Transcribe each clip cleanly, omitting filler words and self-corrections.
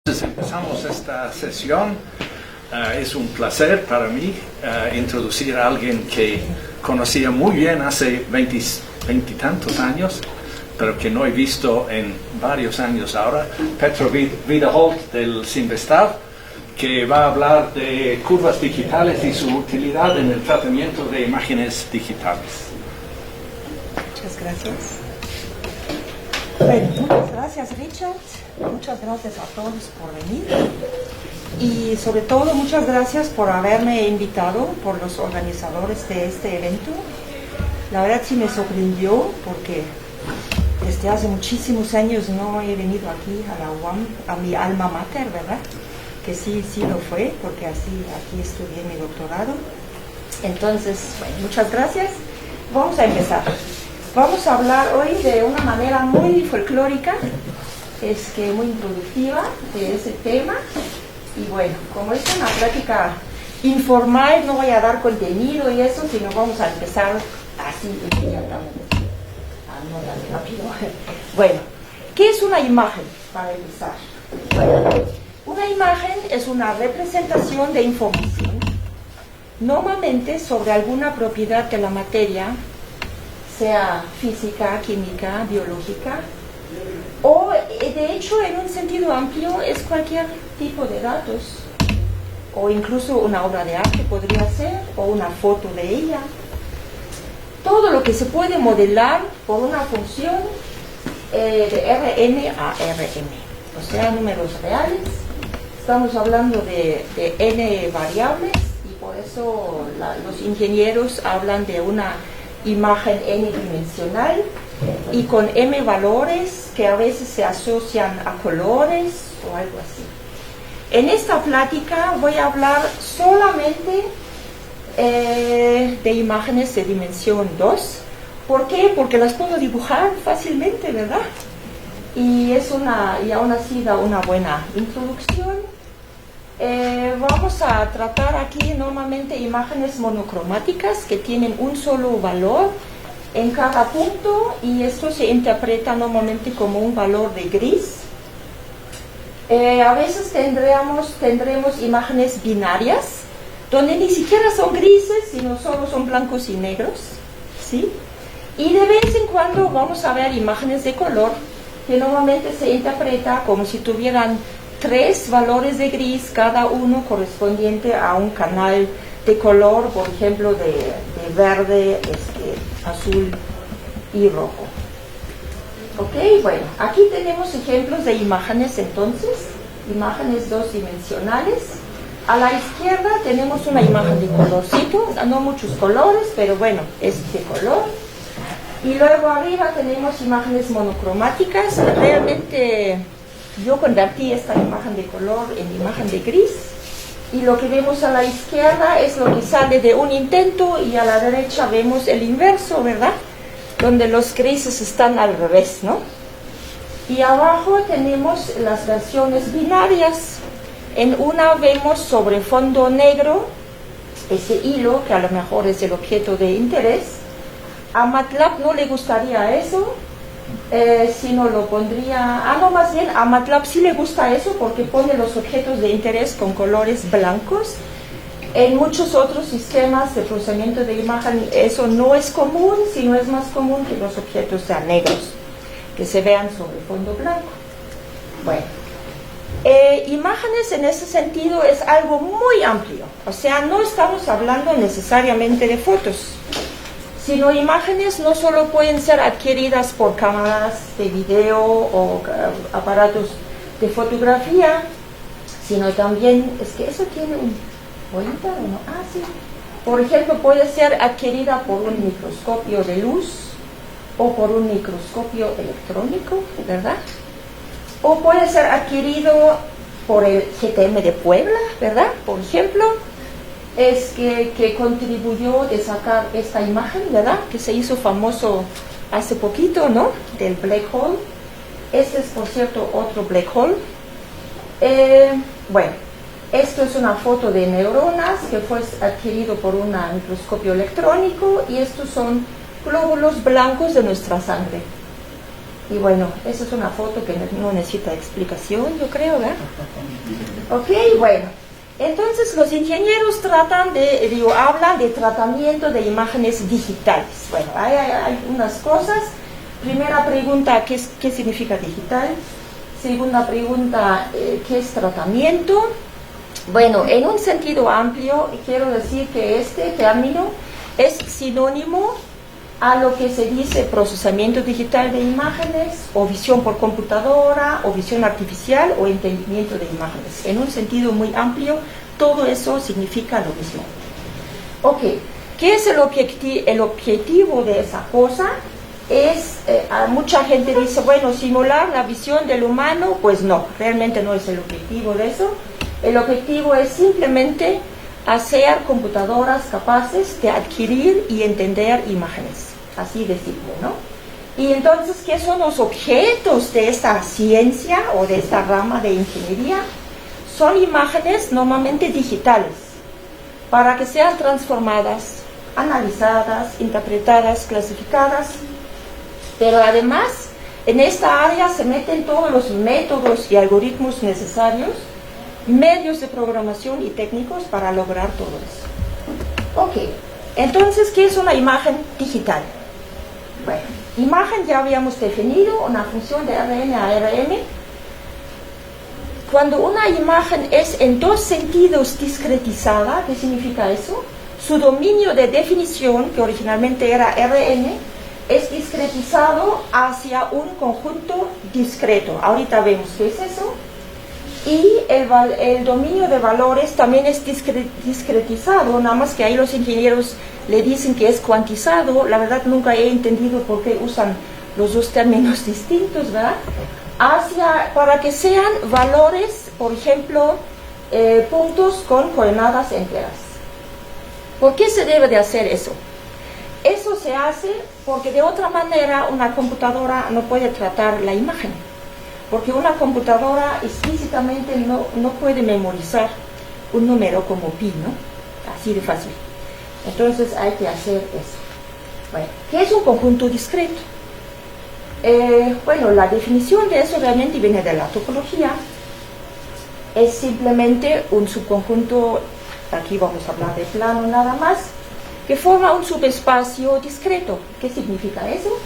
Entonces empezamos esta sesión. Es un placer para mí introducir a alguien que conocía muy bien hace 20 y tantos años, pero que no he visto en varios años ahora, Petro Wiederholt del Cinvestav, que va a hablar de curvas digitales y su utilidad en el tratamiento de imágenes digitales. Muchas gracias. Bueno, muchas gracias, Richard. Muchas gracias a todos por venir. Y sobre todo, muchas gracias por haberme invitado, por los organizadores de este evento. La verdad sí me sorprendió porque desde hace muchísimos años no he venido aquí a la UAM, a mi alma mater, ¿verdad? Que sí lo fue, porque aquí estudié mi doctorado. Entonces, bueno, muchas gracias. Vamos a empezar. Vamos a hablar hoy de una manera muy folclórica, muy introductiva de ese tema. Y bueno, como es una práctica informal, no voy a dar contenido y eso, sino vamos a empezar así inmediatamente. No tan rápido. Bueno, ¿qué es una imagen? Para empezar. Bueno, una imagen es una representación de información, normalmente sobre alguna propiedad de la materia, sea física, química, biológica, o de hecho en un sentido amplio es cualquier tipo de datos, o incluso una obra de arte podría ser, o una foto de ella. Todo lo que se puede modelar por una función de Rn a Rm, o sea, números reales. Estamos hablando de n variables y por eso los ingenieros hablan de una imagen n-dimensional y con m valores que a veces se asocian a colores o algo así. En esta plática voy a hablar solamente de imágenes de dimensión 2. ¿Por qué? Porque las puedo dibujar fácilmente, ¿verdad? Y aún así da una buena introducción. Vamos a tratar aquí normalmente imágenes monocromáticas que tienen un solo valor en cada punto y esto se interpreta normalmente como un valor de gris. A veces tendremos imágenes binarias donde ni siquiera son grises sino solo son blancos y negros, ¿sí? Y de vez en cuando vamos a ver imágenes de color que normalmente se interpreta como si tuvieran 3 valores de gris, cada uno correspondiente a un canal de color, por ejemplo, de verde, azul y rojo. Ok, bueno, aquí tenemos ejemplos de imágenes entonces, imágenes 2-dimensionales. A la izquierda tenemos una imagen de colorcito, no muchos colores, pero bueno, es de color. Y luego arriba tenemos imágenes monocromáticas. Realmente yo convertí esta imagen de color en imagen de gris. Y lo que vemos a la izquierda es lo que sale de un intento y a la derecha vemos el inverso, ¿verdad? Donde los grises están al revés, ¿no? Y abajo tenemos las versiones binarias. En una vemos sobre fondo negro ese hilo que a lo mejor es el objeto de interés. A MATLAB no le gustaría eso, sino lo pondría... no, más bien a MATLAB sí le gusta eso porque pone los objetos de interés con colores blancos. En muchos otros sistemas de procesamiento de imagen eso no es común, sino es más común que los objetos sean negros, que se vean sobre fondo blanco. Bueno, imágenes en ese sentido es algo muy amplio, o sea, no estamos hablando necesariamente de fotos, sino imágenes no solo pueden ser adquiridas por cámaras de video o aparatos de fotografía, sino también, es que eso tiene un pointer, ¿no? Sí. Por ejemplo, puede ser adquirida por un microscopio de luz o por un microscopio electrónico, ¿verdad? O puede ser adquirido por el GTM de Puebla, ¿verdad? Por ejemplo, que contribuyó de sacar esta imagen, ¿verdad? Que se hizo famoso hace poquito, ¿no? Del black hole. Este es, por cierto, otro black hole. Bueno, esto es una foto de neuronas que fue adquirido por un microscopio electrónico y estos son glóbulos blancos de nuestra sangre. Y bueno, esa es una foto que no necesita explicación, yo creo, ¿verdad? Ok, bueno. Entonces los ingenieros hablan de tratamiento de imágenes digitales. Bueno, hay unas cosas. Primera pregunta, ¿qué significa digital? Segunda pregunta, ¿qué es tratamiento? Bueno, en un sentido amplio, quiero decir que este término es sinónimo a lo que se dice procesamiento digital de imágenes, o visión por computadora, o visión artificial, o entendimiento de imágenes. En un sentido muy amplio, todo eso significa lo mismo. Ok, ¿qué es el objetivo de esa cosa? Mucha gente dice, bueno, simular la visión del humano, pues no, realmente no es el objetivo de eso. El objetivo es simplemente hacer computadoras capaces de adquirir y entender imágenes, así de simple, ¿no? Y entonces, ¿qué son los objetos de esta ciencia o de esta rama de ingeniería? Son imágenes normalmente digitales, para que sean transformadas, analizadas, interpretadas, clasificadas, pero además en esta área se meten todos los métodos y algoritmos necesarios, medios de programación y técnicos para lograr todo eso. Ok, entonces, ¿qué es una imagen digital? Bueno, imagen ya habíamos definido, una función de RN a RM. Cuando una imagen es en dos sentidos discretizada, ¿qué significa eso? Su dominio de definición, que originalmente era RN, es discretizado hacia un conjunto discreto. Ahorita vemos qué es eso. Y el dominio de valores también es discretizado, nada más que ahí los ingenieros le dicen que es cuantizado. La verdad nunca he entendido por qué usan los dos términos distintos, ¿verdad? Para que sean valores, por ejemplo, puntos con coordenadas enteras. ¿Por qué se debe de hacer eso? Eso se hace porque de otra manera una computadora no puede tratar la imagen. Porque una computadora explícitamente no puede memorizar un número como pi, ¿no? Así de fácil. Entonces hay que hacer eso. Bueno, ¿qué es un conjunto discreto? Bueno, la definición de eso realmente viene de la topología. Es simplemente un subconjunto, aquí vamos a hablar de plano nada más, que forma un subespacio discreto. ¿Qué significa eso?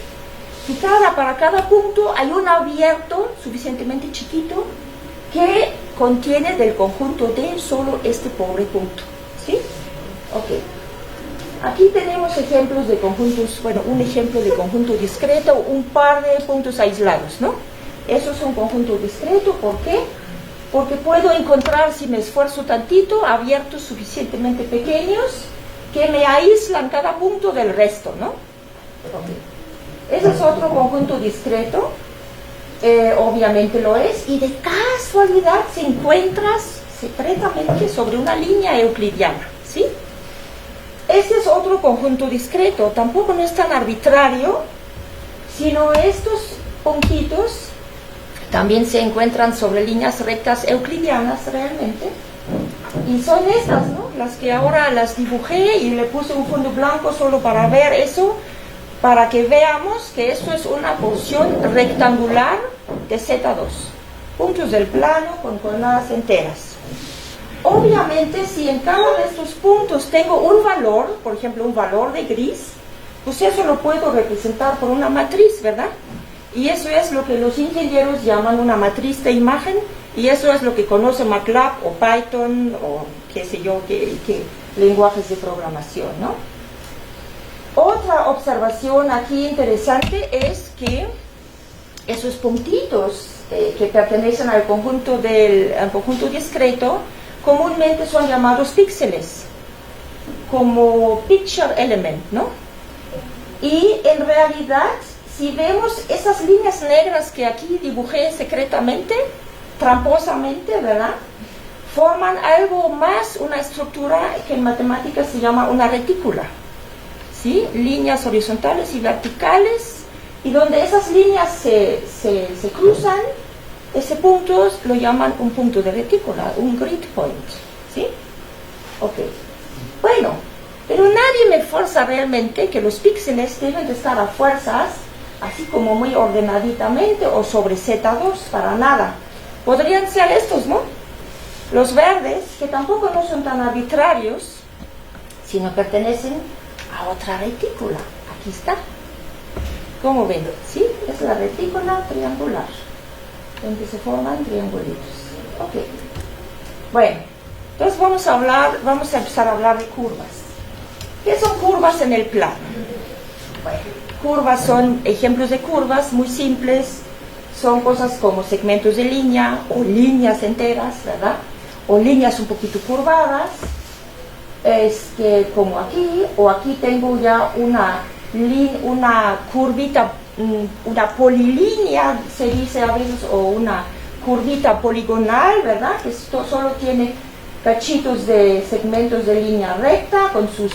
Y para cada punto hay un abierto suficientemente chiquito que contiene del conjunto D solo este pobre punto. ¿Sí? Ok. Aquí tenemos ejemplos de conjuntos, bueno, un ejemplo de conjunto discreto, un par de puntos aislados, ¿no? Eso es un conjunto discreto, ¿por qué? Porque puedo encontrar, si me esfuerzo tantito, abiertos suficientemente pequeños que me aíslan cada punto del resto, ¿no? Ok. Ese es otro conjunto discreto, obviamente lo es, y de casualidad se encuentra secretamente sobre una línea euclidiana, ¿sí? Este es otro conjunto discreto, tampoco no es tan arbitrario, sino estos puntitos también se encuentran sobre líneas rectas euclidianas realmente, y son estas, ¿no? Las que ahora las dibujé y le puse un fondo blanco solo para ver eso, para que veamos que esto es una porción rectangular de Z2, puntos del plano con coordenadas enteras. Obviamente, si en cada de estos puntos tengo un valor, por ejemplo un valor de gris, pues eso lo puedo representar por una matriz, ¿verdad? Y eso es lo que los ingenieros llaman una matriz de imagen, y eso es lo que conoce MATLAB o Python o qué sé yo, qué lenguajes de programación, ¿no? Otra observación aquí interesante es que esos puntitos que pertenecen al conjunto discreto comúnmente son llamados píxeles, como picture element, ¿no? Y en realidad, si vemos esas líneas negras que aquí dibujé secretamente, tramposamente, ¿verdad?, forman algo más, una estructura que en matemáticas se llama una retícula. ¿Sí? Líneas horizontales y verticales, y donde esas líneas se cruzan, ese punto lo llaman un punto de retícula, un grid point, ¿sí? Ok. Bueno, pero nadie me fuerza realmente que los píxeles deben de estar a fuerzas así como muy ordenaditamente, o sobre Z2, para nada. Podrían ser estos, ¿no? Los verdes, que tampoco no son tan arbitrarios, sino pertenecen a otra retícula. Aquí está. ¿Cómo ven? ¿Sí? Es la retícula triangular, donde se forman triangulitos. Ok. Bueno, entonces vamos a empezar a hablar de curvas. ¿Qué son curvas en el plano? Bueno, curvas son ejemplos de curvas muy simples. Son cosas como segmentos de línea o líneas enteras, ¿verdad? O líneas un poquito curvadas, como aquí, o aquí tengo ya una curvita, una polilínea, se dice a veces, o una curvita poligonal, ¿verdad? Que esto solo tiene cachitos de segmentos de línea recta con sus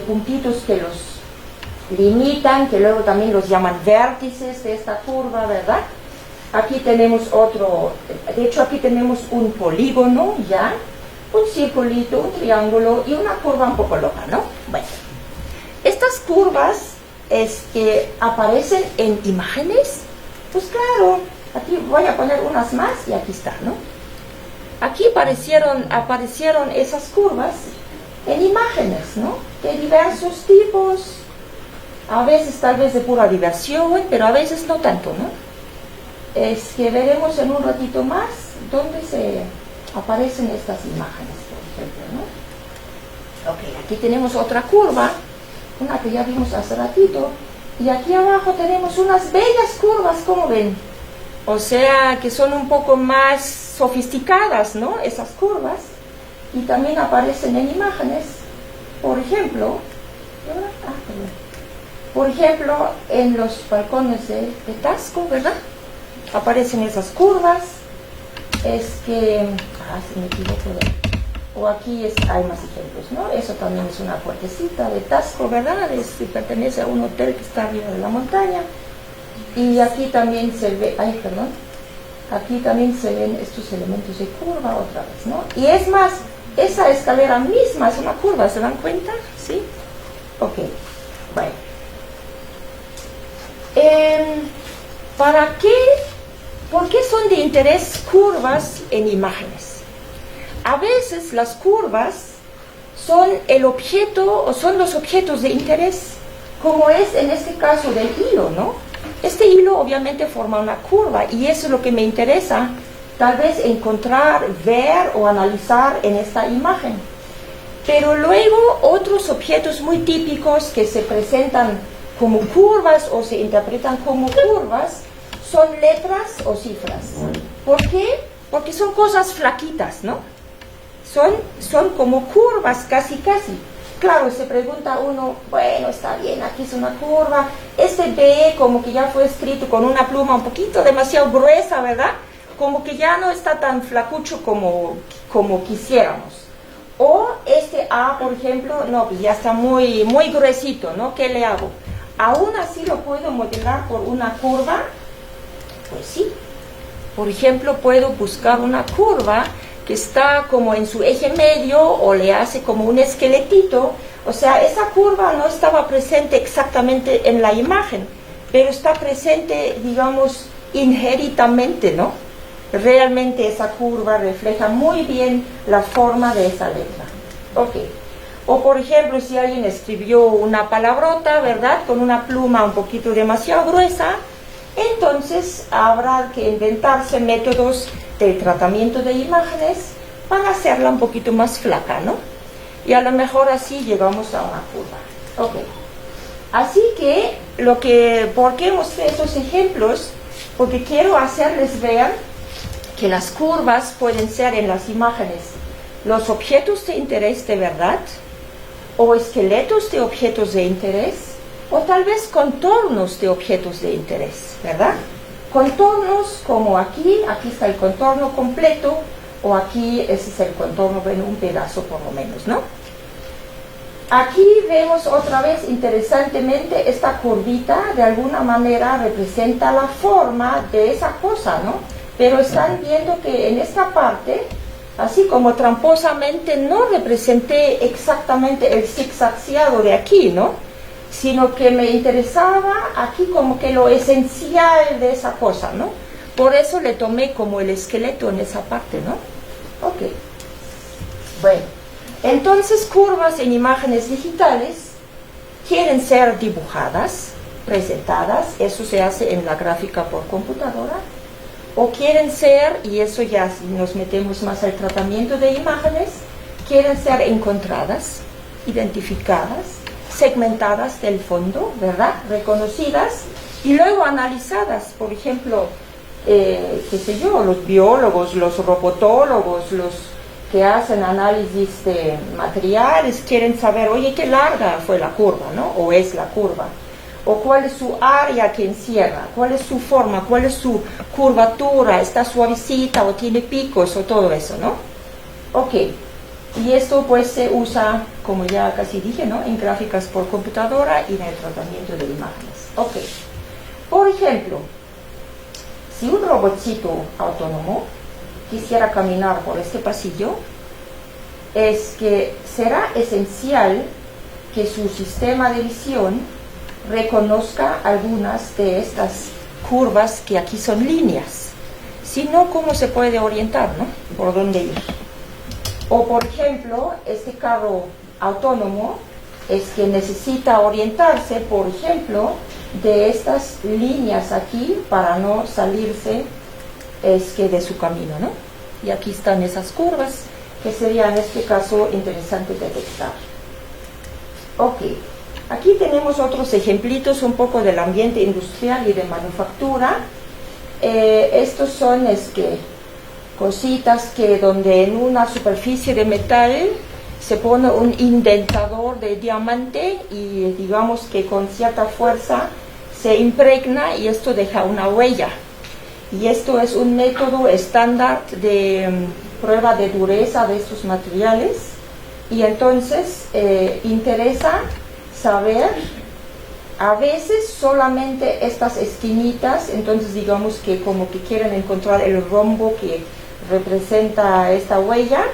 puntitos que los limitan, que luego también los llaman vértices de esta curva, ¿verdad? Aquí tenemos otro, de hecho aquí tenemos un polígono ya, un circulito, un triángulo y una curva un poco loca, ¿no? Bueno, estas curvas aparecen en imágenes, pues claro, aquí voy a poner unas más y aquí está, ¿no? Aquí aparecieron esas curvas en imágenes, ¿no? De diversos tipos, a veces tal vez de pura diversión, pero a veces no tanto, ¿no? Veremos en un ratito más dónde se aparecen estas imágenes, por ejemplo, ¿no? Ok, aquí tenemos otra curva, una que ya vimos hace ratito, y aquí abajo tenemos unas bellas curvas, ¿cómo ven? O sea, que son un poco más sofisticadas, ¿no? Esas curvas, y también aparecen en imágenes, por ejemplo, en los balcones de Tasco, ¿verdad? Aparecen esas curvas, se me equivoco, o aquí hay más ejemplos, ¿no? Eso también es una puertecita de Tasco, ¿verdad? Pertenece a un hotel que está arriba de la montaña, y aquí también se ve, aquí también se ven estos elementos de curva otra vez, ¿no? Y es más, esa escalera misma es una curva, ¿se dan cuenta? ¿Sí? Ok, bueno. ¿Por qué son de interés curvas en imágenes? A veces las curvas son el objeto o son los objetos de interés, como es en este caso del hilo, ¿no? Este hilo obviamente forma una curva y eso es lo que me interesa, tal vez encontrar, ver o analizar en esta imagen. Pero luego otros objetos muy típicos que se presentan como curvas o se interpretan como curvas son letras o cifras. ¿Por qué? Porque son cosas flaquitas, ¿no? Son como curvas casi. Claro, se pregunta uno, bueno, está bien, aquí es una curva, este B como que ya fue escrito con una pluma un poquito demasiado gruesa, ¿verdad? Como que ya no está tan flacucho como quisiéramos. O este A, por ejemplo, no, pues ya está muy gruesito, ¿no? ¿Qué le hago? ¿Aún así lo puedo modelar por una curva? Pues sí. Por ejemplo, puedo buscar una curva que está como en su eje medio o le hace como un esqueletito. O sea, esa curva no estaba presente exactamente en la imagen, pero está presente, digamos, inheritamente, ¿no? Realmente esa curva refleja muy bien la forma de esa letra. Ok. O por ejemplo, si alguien escribió una palabrota, ¿verdad?, con una pluma un poquito demasiado gruesa, entonces habrá que inventarse métodos de tratamiento de imágenes para hacerla un poquito más flaca, ¿no? Y a lo mejor así llegamos a una curva. Ok. Así que, ¿por qué mostré estos ejemplos? Porque quiero hacerles ver que las curvas pueden ser en las imágenes los objetos de interés de verdad, o esqueletos de objetos de interés, o tal vez contornos de objetos de interés, ¿verdad? Contornos como aquí está el contorno completo, o aquí ese es el contorno, bueno, un pedazo por lo menos, ¿no? Aquí vemos otra vez interesantemente esta curvita, de alguna manera representa la forma de esa cosa, ¿no? Pero están viendo que en esta parte, así como tramposamente, no representé exactamente el zigzagueado de aquí, ¿no? sino que me interesaba aquí como que lo esencial de esa cosa, ¿no? Por eso le tomé como el esqueleto en esa parte, ¿no? Ok. Bueno, entonces curvas en imágenes digitales quieren ser dibujadas, presentadas, eso se hace en la gráfica por computadora, o quieren ser, y eso ya si nos metemos más al tratamiento de imágenes, quieren ser encontradas, identificadas, segmentadas del fondo, ¿verdad? Reconocidas y luego analizadas. Por ejemplo, qué sé yo, los biólogos, los robotólogos, los que hacen análisis de materiales quieren saber, oye, qué larga fue la curva, ¿no? O es la curva. O cuál es su área que encierra, cuál es su forma, cuál es su curvatura, está suavecita o tiene picos o todo eso, ¿no? Ok. Y esto pues se usa, como ya casi dije, ¿no? En gráficas por computadora y en el tratamiento de imágenes. Ok. Por ejemplo, si un robotcito autónomo quisiera caminar por este pasillo, es que será esencial que su sistema de visión reconozca algunas de estas curvas que aquí son líneas. Si no, ¿cómo se puede orientar, no? ¿Por dónde ir? O, por ejemplo, este carro autónomo es que necesita orientarse, por ejemplo, de estas líneas aquí para no salirse de su camino, ¿no? Y aquí están esas curvas que sería en este caso interesante detectar. Ok, aquí tenemos otros ejemplitos un poco del ambiente industrial y de manufactura. Estos son cositas que donde en una superficie de metal se pone un indentador de diamante y digamos que con cierta fuerza se impregna y esto deja una huella. Y esto es un método estándar de prueba de dureza de estos materiales. Y entonces interesa saber, a veces solamente estas esquinitas, entonces digamos que como que quieren encontrar el rombo que representa esta huella,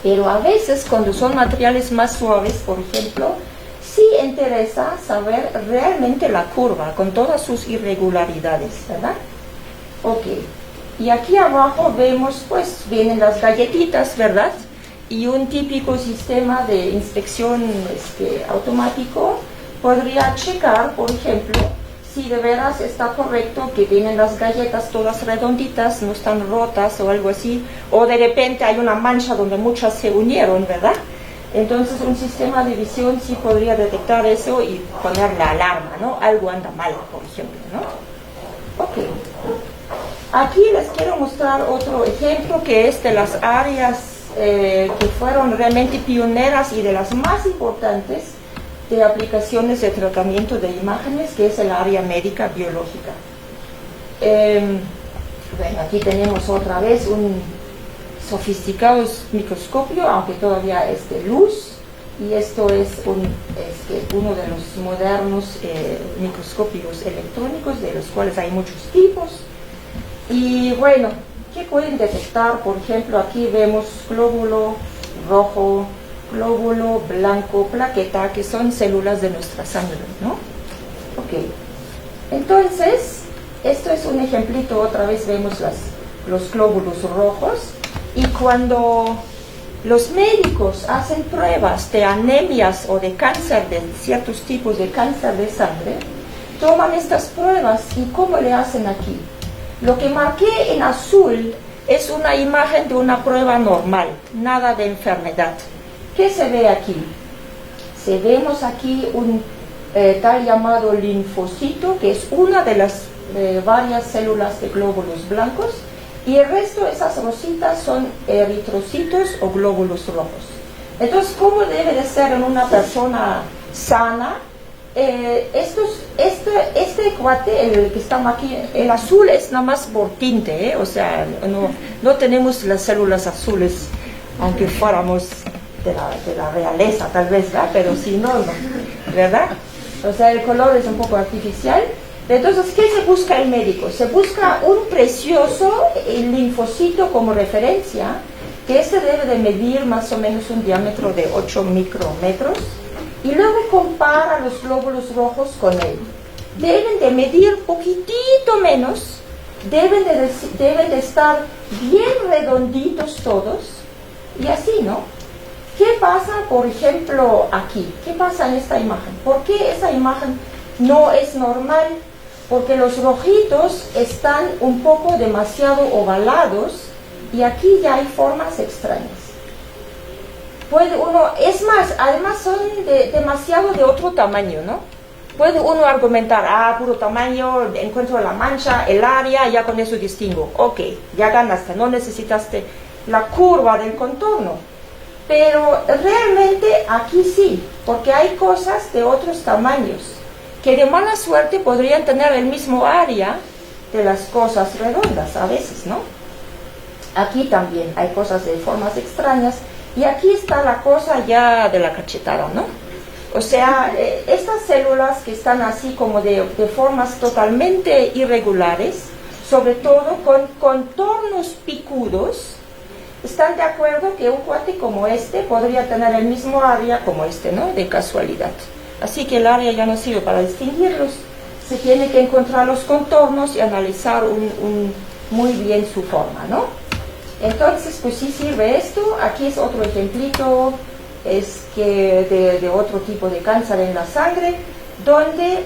pero a veces cuando son materiales más suaves, por ejemplo, sí interesa saber realmente la curva con todas sus irregularidades, ¿verdad? Ok, y aquí abajo vemos, pues, vienen las galletitas, ¿verdad? Y un típico sistema de inspección automático podría checar, por ejemplo, si de veras está correcto que vienen las galletas todas redonditas, no están rotas o algo así, o de repente hay una mancha donde muchas se unieron, ¿verdad? Entonces un sistema de visión sí podría detectar eso y poner la alarma, ¿no? Algo anda mal, por ejemplo, ¿no? Ok. Aquí les quiero mostrar otro ejemplo que es de las áreas que fueron realmente pioneras y de las más importantes de aplicaciones de tratamiento de imágenes, que es el área médica biológica. Bueno, aquí tenemos otra vez un sofisticado microscopio, aunque todavía es de luz, y esto es uno de los modernos microscopios electrónicos, de los cuales hay muchos tipos. Y bueno, ¿qué pueden detectar? Por ejemplo, aquí vemos glóbulo rojo, glóbulo blanco, plaqueta, que son células de nuestra sangre, ¿no? Ok. Entonces, esto es un ejemplito, otra vez vemos los glóbulos rojos, y cuando los médicos hacen pruebas de anemias o de cáncer, de ciertos tipos de cáncer de sangre, toman estas pruebas, ¿y cómo le hacen aquí? Lo que marqué en azul es una imagen de una prueba normal, nada de enfermedad. ¿Qué se ve aquí? Vemos aquí un tal llamado linfocito, que es una de las varias células de glóbulos blancos, y el resto de esas rositas son eritrocitos o glóbulos rojos. Entonces, ¿cómo debe de ser en una persona sana? Este cuate, el que está aquí, el azul es nada más por tinte, o sea, no tenemos las células azules, aunque fuéramos de la realeza tal vez, ¿verdad? Pero si no, ¿verdad? O sea, el color es un poco artificial. Entonces, ¿qué se busca el médico? Se busca un precioso linfocito como referencia, que debe de medir más o menos un diámetro de 8 micrómetros, y luego compara los glóbulos rojos con él. Deben de medir poquitito menos, deben de estar bien redonditos todos, y así, ¿no? ¿Qué pasa, por ejemplo, aquí? ¿Qué pasa en esta imagen? ¿Por qué esa imagen no es normal? Porque los rojitos están un poco demasiado ovalados y aquí ya hay formas extrañas. Puede uno, es más, además son demasiado de otro tamaño, ¿no? Puede uno argumentar, puro tamaño, encuentro la mancha, el área, ya con eso distingo. Ok, ya ganaste, no necesitaste la curva del contorno. Pero realmente aquí sí, porque hay cosas de otros tamaños que de mala suerte podrían tener el mismo área de las cosas redondas a veces, ¿no? Aquí también hay cosas de formas extrañas, y aquí está la cosa ya de la cachetada, ¿no? O sea, estas células que están así como de formas totalmente irregulares, sobre todo con contornos picudos, están de acuerdo que un cuate como este podría tener el mismo área como este, ¿no? De casualidad. Así que el área ya no sirve para distinguirlos. Se tiene que encontrar los contornos y analizar muy bien su forma, ¿no? Entonces, pues sí sirve esto. Aquí es otro ejemplito, es que de otro tipo de cáncer en la sangre, donde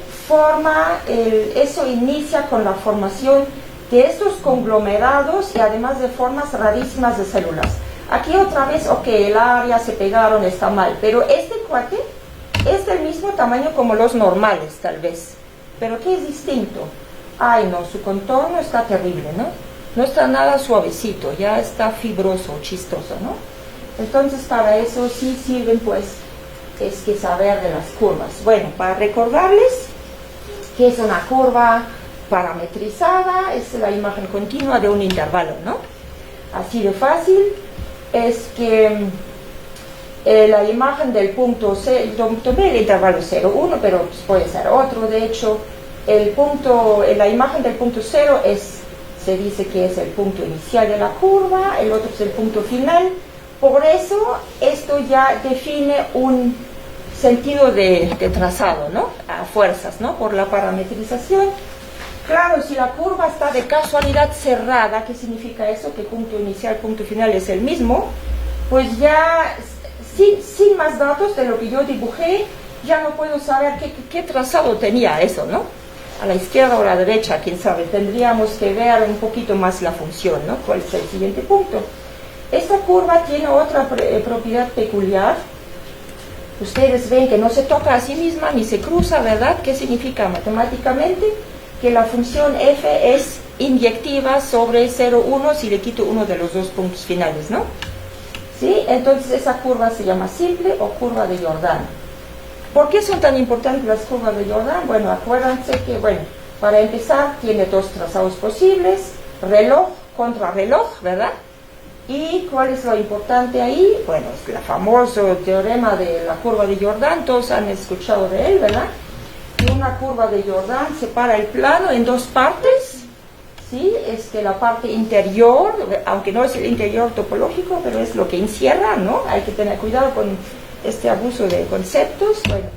eso inicia con la formación de estos conglomerados y además de formas rarísimas de células. Aquí otra vez, ok, el área se pegaron, está mal, pero este cuate es del mismo tamaño como los normales, tal vez. Pero ¿qué es distinto? Ay, no, su contorno está terrible, ¿no? No está nada suavecito, ya está fibroso, chistoso, ¿no? Entonces, para eso sí sirven, pues, es que saber de las curvas. Bueno, para recordarles que es una curva parametrizada, es la imagen continua de un intervalo, ¿no? Así de fácil. Es que la imagen del punto C, yo tomé el intervalo 0, 1, pero pues puede ser otro. De hecho, la imagen del punto 0 se dice que es el punto inicial de la curva, el otro es el punto final. Por eso esto ya define un sentido de trazado, ¿no? A fuerzas, ¿no? Por la parametrización. Claro, si la curva está de casualidad cerrada, ¿qué significa eso? Que punto inicial, punto final es el mismo. Pues ya, sin más datos de lo que yo dibujé, ya no puedo saber qué trazado tenía eso, ¿no? A la izquierda o a la derecha, quién sabe. Tendríamos que ver un poquito más la función, ¿no? ¿Cuál es el siguiente punto? Esta curva tiene otra propiedad peculiar. Ustedes ven que no se toca a sí misma ni se cruza, ¿verdad? ¿Qué significa matemáticamente? Que la función f es inyectiva sobre 0, 1 si le quito uno de los dos puntos finales, ¿no? ¿Sí? Entonces esa curva se llama simple o curva de Jordan. ¿Por qué son tan importantes las curvas de Jordan? Bueno, acuérdense que, para empezar, tiene dos trazados posibles, reloj contra reloj, ¿verdad? ¿Y cuál es lo importante ahí? Bueno, es el famoso teorema de la curva de Jordan, todos han escuchado de él, ¿verdad? Que una curva de Jordan separa el plano en dos partes, ¿sí? Es que la parte interior, aunque no es el interior topológico, pero es lo que encierra, ¿no? Hay que tener cuidado con este abuso de conceptos. Bueno,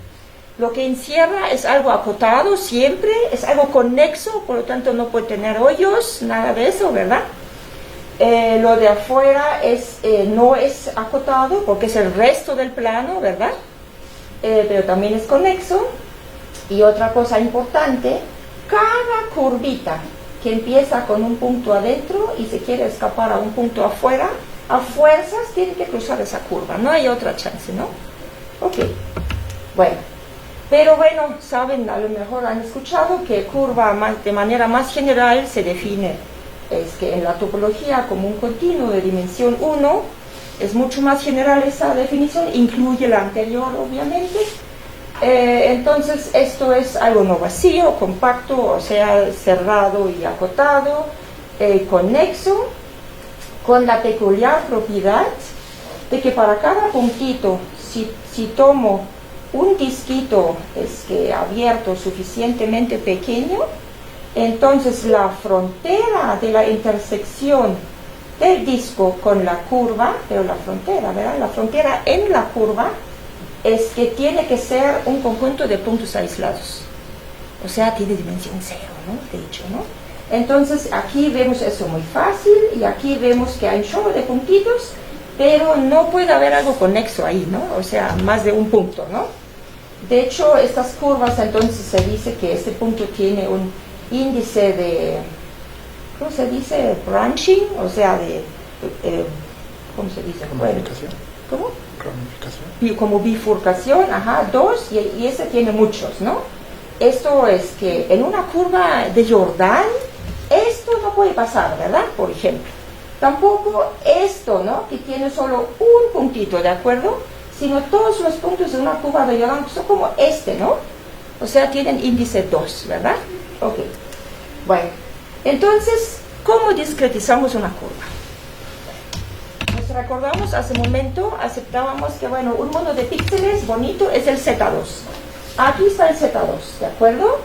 lo que encierra es algo acotado siempre, es algo conexo, por lo tanto no puede tener hoyos, nada de eso, ¿verdad? Lo de afuera no es acotado porque es el resto del plano, ¿verdad? Pero también es conexo. Y otra cosa importante, cada curvita que empieza con un punto adentro y se quiere escapar a un punto afuera, a fuerzas tiene que cruzar esa curva, no hay otra chance, ¿no? Ok, pero saben, a lo mejor han escuchado que curva de manera más general se define, es que en la topología como un continuo de dimensión 1, es mucho más general esa definición, incluye la anterior obviamente. Entonces esto es algo no vacío, compacto, o sea, cerrado y acotado, conexo, con la peculiar propiedad de que para cada puntito, si tomo un disquito abierto suficientemente pequeño, entonces la frontera de la intersección del disco con la curva, pero la frontera, ¿verdad? La frontera en la curva es que tiene que ser un conjunto de puntos aislados. O sea, tiene dimensión cero, ¿no? De hecho, ¿no? Entonces, aquí vemos eso muy fácil, y aquí vemos que hay un chorro de puntitos, pero no puede haber algo conexo ahí, ¿no? O sea, más de un punto, ¿no? De hecho, estas curvas, entonces se dice que este punto tiene un índice de, ¿cómo se dice? Branching, o sea, ¿cómo se dice? Ramificación. ¿Cómo? Ramificación. Como bifurcación, 2, y ese tiene muchos, ¿no? Esto es que en una curva de Jordan, esto no puede pasar, ¿verdad? Por ejemplo. Tampoco esto, ¿no? Que tiene solo un puntito, ¿de acuerdo? Sino todos los puntos de una curva de Jordan son como este, ¿no? O sea, tienen índice 2, ¿verdad? Ok. Bueno, entonces, ¿cómo discretizamos una curva? Nos recordamos hace un momento, aceptábamos que, bueno, un modo de píxeles bonito es el Z2. Aquí está el Z2, ¿de acuerdo?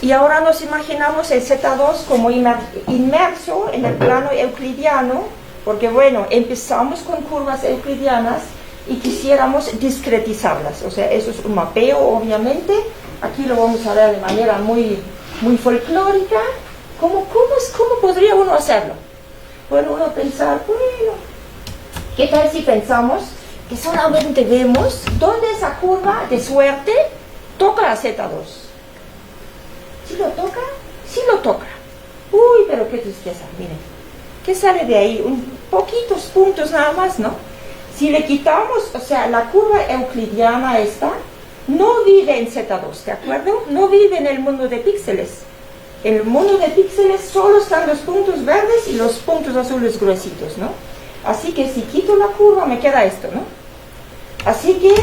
Y ahora nos imaginamos el Z2 como inmerso en el plano euclidiano, porque, bueno, empezamos con curvas euclidianas y quisiéramos discretizarlas. O sea, eso es un mapeo, obviamente. Aquí lo vamos a ver de manera muy folclórica. ¿Cómo podría uno hacerlo? Bueno, uno pensar, bueno, ¿qué tal si pensamos que solamente vemos dónde esa curva de suerte toca a Z2? ¿Sí lo toca? Sí lo toca. Uy, pero qué tristeza, miren. ¿Qué sale de ahí? Un poquitos puntos nada más, ¿no? Si le quitamos, o sea, la curva euclidiana esta, no vive en Z2, ¿de acuerdo? No vive en el mundo de píxeles. En el mundo de píxeles solo están los puntos verdes y los puntos azules gruesitos, ¿no? Así que si quito la curva me queda esto, ¿no? Así que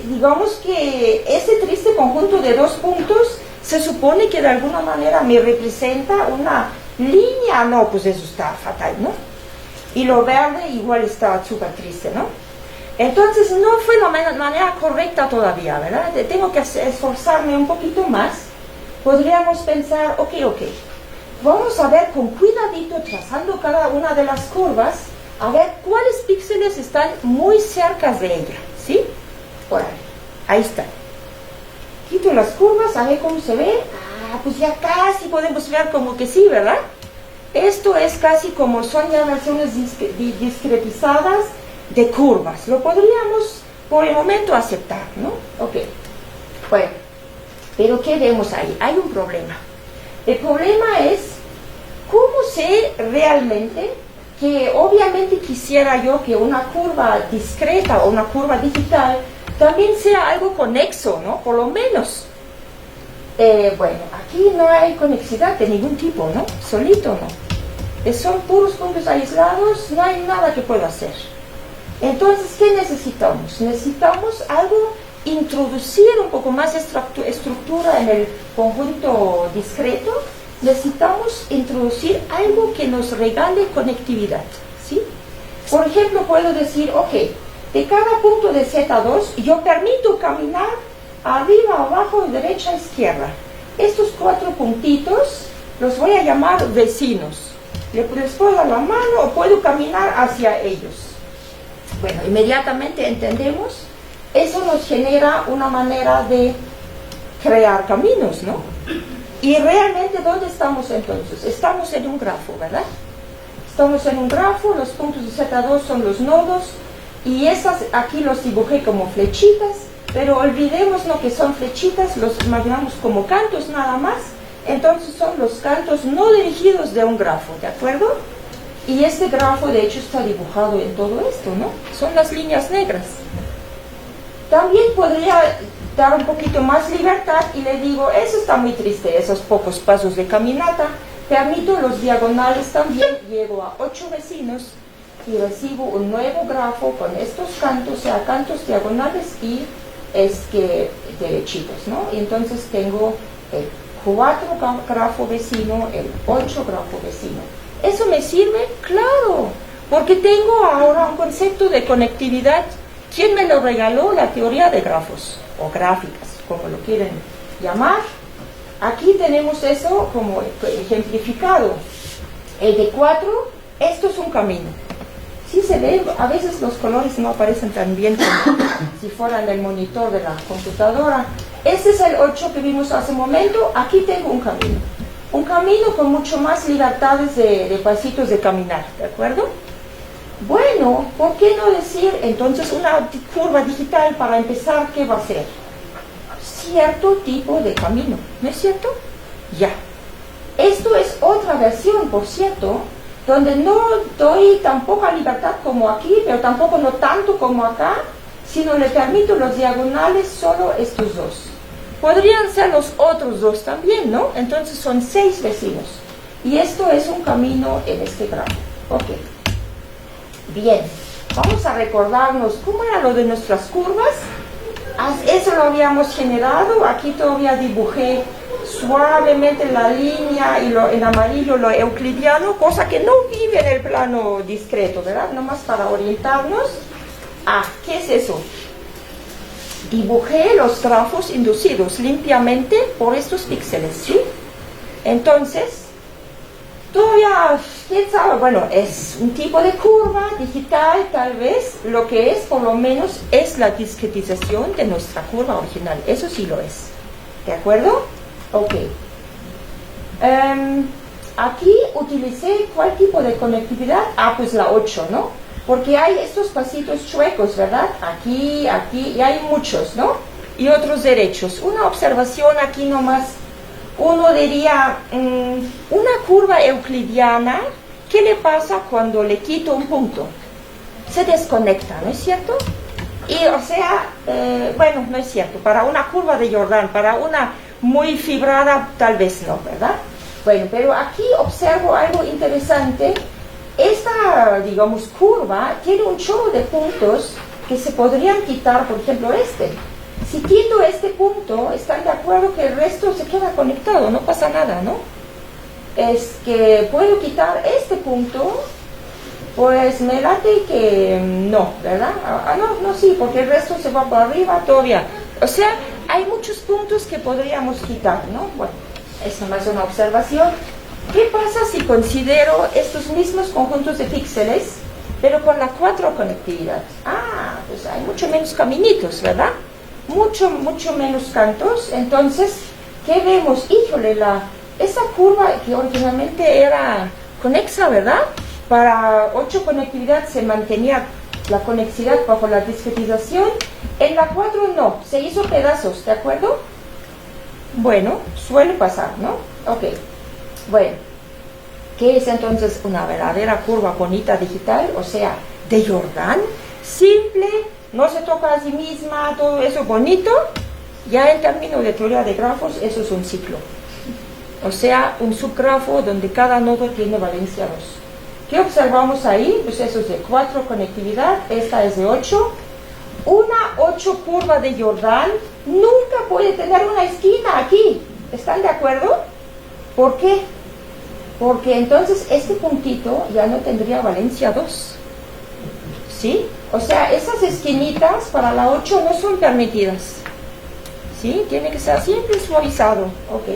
digamos que ese triste conjunto de 2 puntos se supone que de alguna manera me representa una línea. No, pues eso está fatal, ¿no? Y lo verde igual está súper triste, ¿no? Entonces no fue la manera correcta todavía, ¿verdad? Tengo que esforzarme un poquito más. Podríamos pensar, ok, vamos a ver con cuidadito, trazando cada una de las curvas, a ver cuáles píxeles están muy cerca de ella, ¿sí? Por ahí está. Quito las curvas, a ver cómo se ve. Pues ya casi podemos ver como que sí, ¿verdad? Esto es casi como son ya versiones discretizadas de curvas. Lo podríamos por el momento aceptar, ¿no? Ok. Bueno, pero ¿qué vemos ahí? Hay un problema. El problema es cómo sé realmente que obviamente quisiera yo que una curva discreta o una curva digital también sea algo conexo, ¿no? Por lo menos. Bueno, aquí no hay conexidad de ningún tipo, ¿no? Solito, ¿no? Son puros puntos aislados, no hay nada que pueda hacer. Entonces, ¿qué necesitamos? Necesitamos algo, introducir un poco más estructura en el conjunto discreto. Necesitamos introducir algo que nos regale conectividad, ¿sí? Por ejemplo, puedo decir, ok, de cada punto de Z2 yo permito caminar arriba, abajo, derecha, izquierda. Estos 4 puntitos los voy a llamar vecinos. Les puedo dar la mano o puedo caminar hacia ellos. Bueno, inmediatamente entendemos, eso nos genera una manera de crear caminos, ¿no? Y realmente, ¿dónde estamos entonces? Estamos en un grafo, ¿verdad? Estamos en un grafo, los puntos de Z2 son los nodos, y estas aquí los dibujé como flechitas, pero olvidemos lo que son flechitas, los imaginamos como cantos nada más. Entonces son los cantos no dirigidos de un grafo, ¿de acuerdo? Y este grafo de hecho está dibujado en todo esto, ¿no? Son las líneas negras. También podría dar un poquito más libertad y le digo, eso está muy triste, esos pocos pasos de caminata. Permito los diagonales también, llego a 8 vecinos y recibo un nuevo grafo con estos cantos, o sea, cantos diagonales y derechitos, ¿no? Y entonces tengo el 4 grafo vecino, el 8 grafo vecino. ¿Eso me sirve? Claro, porque tengo ahora un concepto de conectividad. ¿Quién me lo regaló? La teoría de grafos, o gráficas, como lo quieren llamar. Aquí tenemos eso como ejemplificado. El de 4, esto es un camino. Sí se ve, a veces los colores no aparecen tan bien como si fueran el monitor de la computadora. Este es el 8 que vimos hace un momento. Aquí tengo un camino con mucho más libertades de pasitos de caminar, ¿de acuerdo? Bueno, ¿por qué no decir entonces una curva digital para empezar? ¿Qué va a ser? Cierto tipo de camino, ¿no es cierto? Ya. Esto es otra versión, por cierto, donde no doy tan poca libertad como aquí, pero tampoco no tanto como acá, sino le permito los diagonales solo estos dos. Podrían ser los otros dos también, ¿no? Entonces son 6 vecinos. Y esto es un camino en este grafo. Ok. Bien. Vamos a recordarnos cómo era lo de nuestras curvas. Eso lo habíamos generado. Aquí todavía dibujé suavemente la línea y en amarillo lo euclidiano, cosa que no vive en el plano discreto, ¿verdad? Nomás para orientarnos. ¿Qué es eso? Dibujé los grafos inducidos limpiamente por estos píxeles, ¿sí? Entonces, todavía, quién sabe, bueno, es un tipo de curva digital, tal vez. Lo que es, por lo menos, es la discretización de nuestra curva original. Eso sí lo es. ¿De acuerdo? Ok. Aquí utilicé ¿cuál tipo de conectividad? Pues la 8, ¿no? Porque hay estos pasitos chuecos, ¿verdad? Aquí, y hay muchos, ¿no? Y otros derechos. Una observación aquí nomás. Uno diría, una curva euclidiana, ¿qué le pasa cuando le quito un punto? Se desconecta, ¿no es cierto? Y, o sea, bueno, no es cierto. Para una curva de Jordan, para una muy fibrada, tal vez no, ¿verdad? Bueno, pero aquí observo algo interesante. Esta, digamos, curva tiene un chorro de puntos que se podrían quitar, por ejemplo, este. Si quito este punto, están de acuerdo que el resto se queda conectado, no pasa nada, ¿no? Es que puedo quitar este punto, pues me late que no, ¿verdad? No, sí, porque el resto se va para arriba todavía. O sea, hay muchos puntos que podríamos quitar, ¿no? Bueno, es nomás una observación. ¿Qué pasa si considero estos mismos conjuntos de píxeles, pero con la 4 conectividad? Pues hay mucho menos caminitos, ¿verdad? Mucho menos cantos. Entonces, ¿qué vemos? Híjole, esa curva que originalmente era conexa, ¿verdad? Para 8 conectividad se mantenía la conexidad bajo la discretización. En la 4 no, se hizo pedazos, ¿de acuerdo? Bueno, suele pasar, ¿no? Ok. Bueno, ¿qué es entonces una verdadera curva bonita digital? O sea, de Jordan, simple, no se toca a sí misma, todo eso bonito. Ya en términos de teoría de grafos, eso es un ciclo. O sea, un subgrafo donde cada nodo tiene valencia 2. ¿Qué observamos ahí? Pues eso es de 4 conectividad, esta es de 8. Una 8 curva de Jordan nunca puede tener una esquina aquí. ¿Están de acuerdo? ¿Por qué? Porque entonces este puntito ya no tendría valencia 2. ¿Sí? O sea, esas esquinitas para la 8 no son permitidas. ¿Sí? Tiene que ser siempre suavizado. Ok.